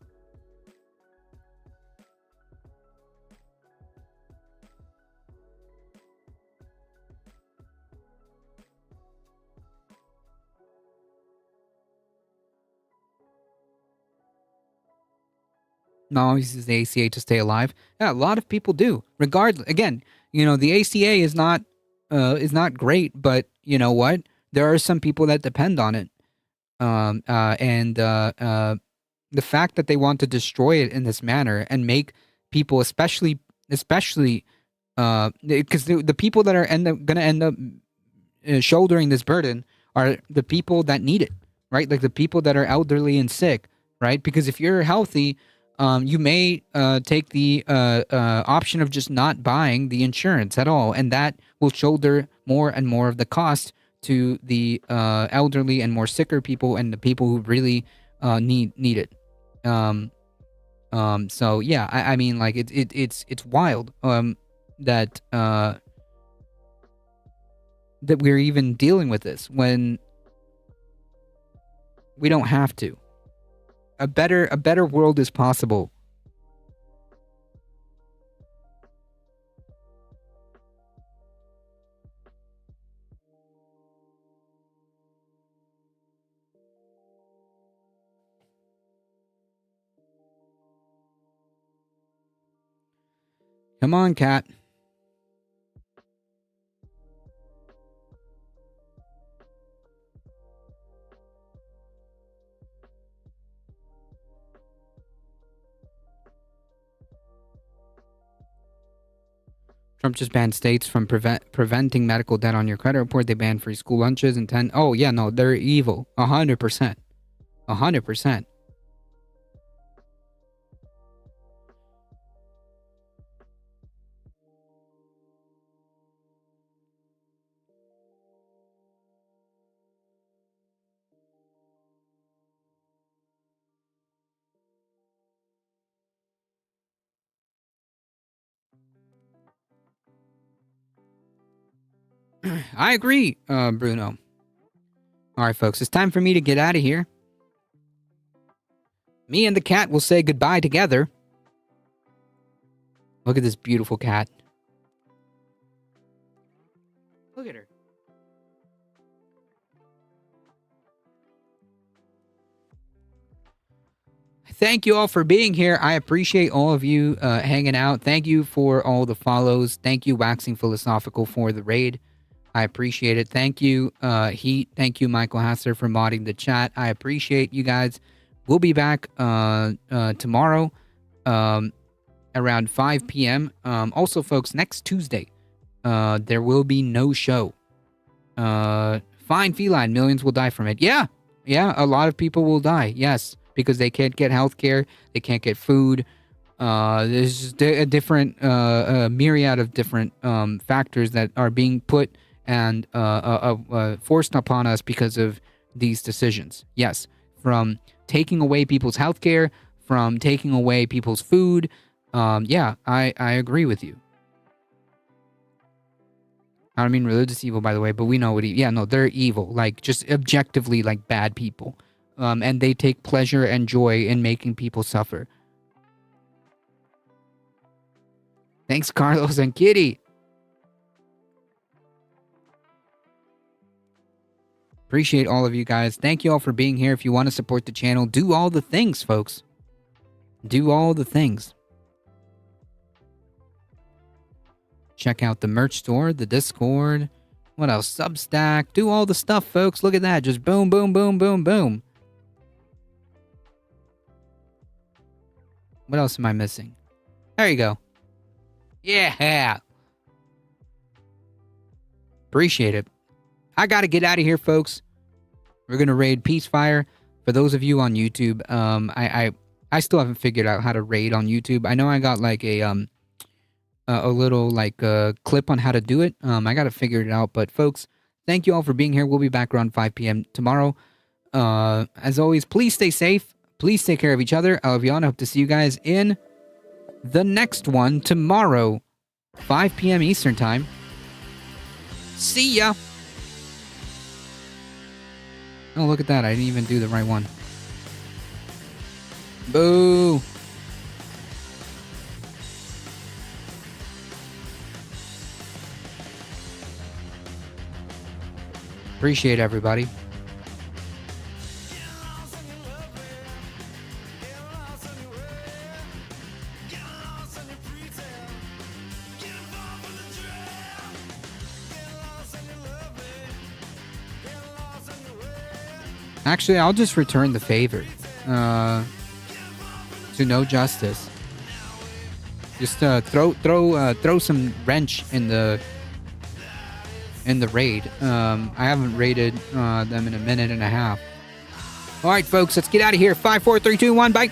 No, he uses the ACA to stay alive. Yeah, a lot of people do. Regardless, again, the ACA is not great, but you know what? There are some people that depend on it, and the fact that they want to destroy it in this manner and make people, especially, because the people that are going to end up shouldering this burden are the people that need it. right? Like the people that are elderly and sick, right? Because if you're healthy, you may take the option of just not buying the insurance at all, and that will shoulder more and more of the cost to the elderly and more sicker people and the people who really need it. So yeah, I mean, like it's wild that that we're even dealing with this when we don't have to. A better world is possible. Come on, cat. Trump just banned states from preventing medical debt on your credit report. They banned free school lunches and 10. Oh, yeah, no, they're evil. 100%. 100%. I agree, Bruno. All right, folks, it's time for me to get out of here. Me and the cat will say goodbye together. Look at this beautiful cat. Look at her. Thank you all for being here. I appreciate all of you hanging out. Thank you for all the follows. Thank you, Waxing Philosophical, for the raid. I appreciate it. Thank you, Heat. Thank you, Michael Hasser, for modding the chat. I appreciate you guys. We'll be back tomorrow around 5 p.m. Also, folks, next Tuesday, there will be no show. Fine feline, millions will die from it. Yeah, a lot of people will die, yes, because they can't get health care, they can't get food. There's a different myriad of different factors that are being put and forced upon us because of these decisions. Yes, from taking away people's healthcare, from taking away people's food. Yeah, I agree with you. I don't mean religious evil, by the way, but we know what. Yeah, no, they're evil. Like, just objectively, like, bad people. And they take pleasure and joy in making people suffer. Thanks, Carlos and Kitty. Appreciate all of you guys. Thank you all for being here. If you want to support the channel, do all the things, folks. Do all the things. Check out the merch store, the Discord. What else? Substack. Do all the stuff, folks. Look at that. Just boom, boom, boom, boom, boom. What else am I missing? There you go. Yeah. Appreciate it. I gotta get out of here, folks. We're gonna raid Peacefire. For those of you on YouTube, I still haven't figured out how to raid on YouTube. I know I got like a little like clip on how to do it. I gotta figure it out. But folks, thank you all for being here. We'll be back around 5 p.m. tomorrow. As always, please stay safe. Please take care of each other. I love you all. I hope to see you guys in the next one tomorrow, 5 p.m. Eastern time. See ya. Oh, look at that. I didn't even do the right one. Boo. Appreciate everybody. Actually, I'll just return the favor to No Justice. Just throw some wrench in the raid. I haven't raided them in a minute and a half. All right, folks, let's get out of here. 5, 4, 3, 2, 1, bye.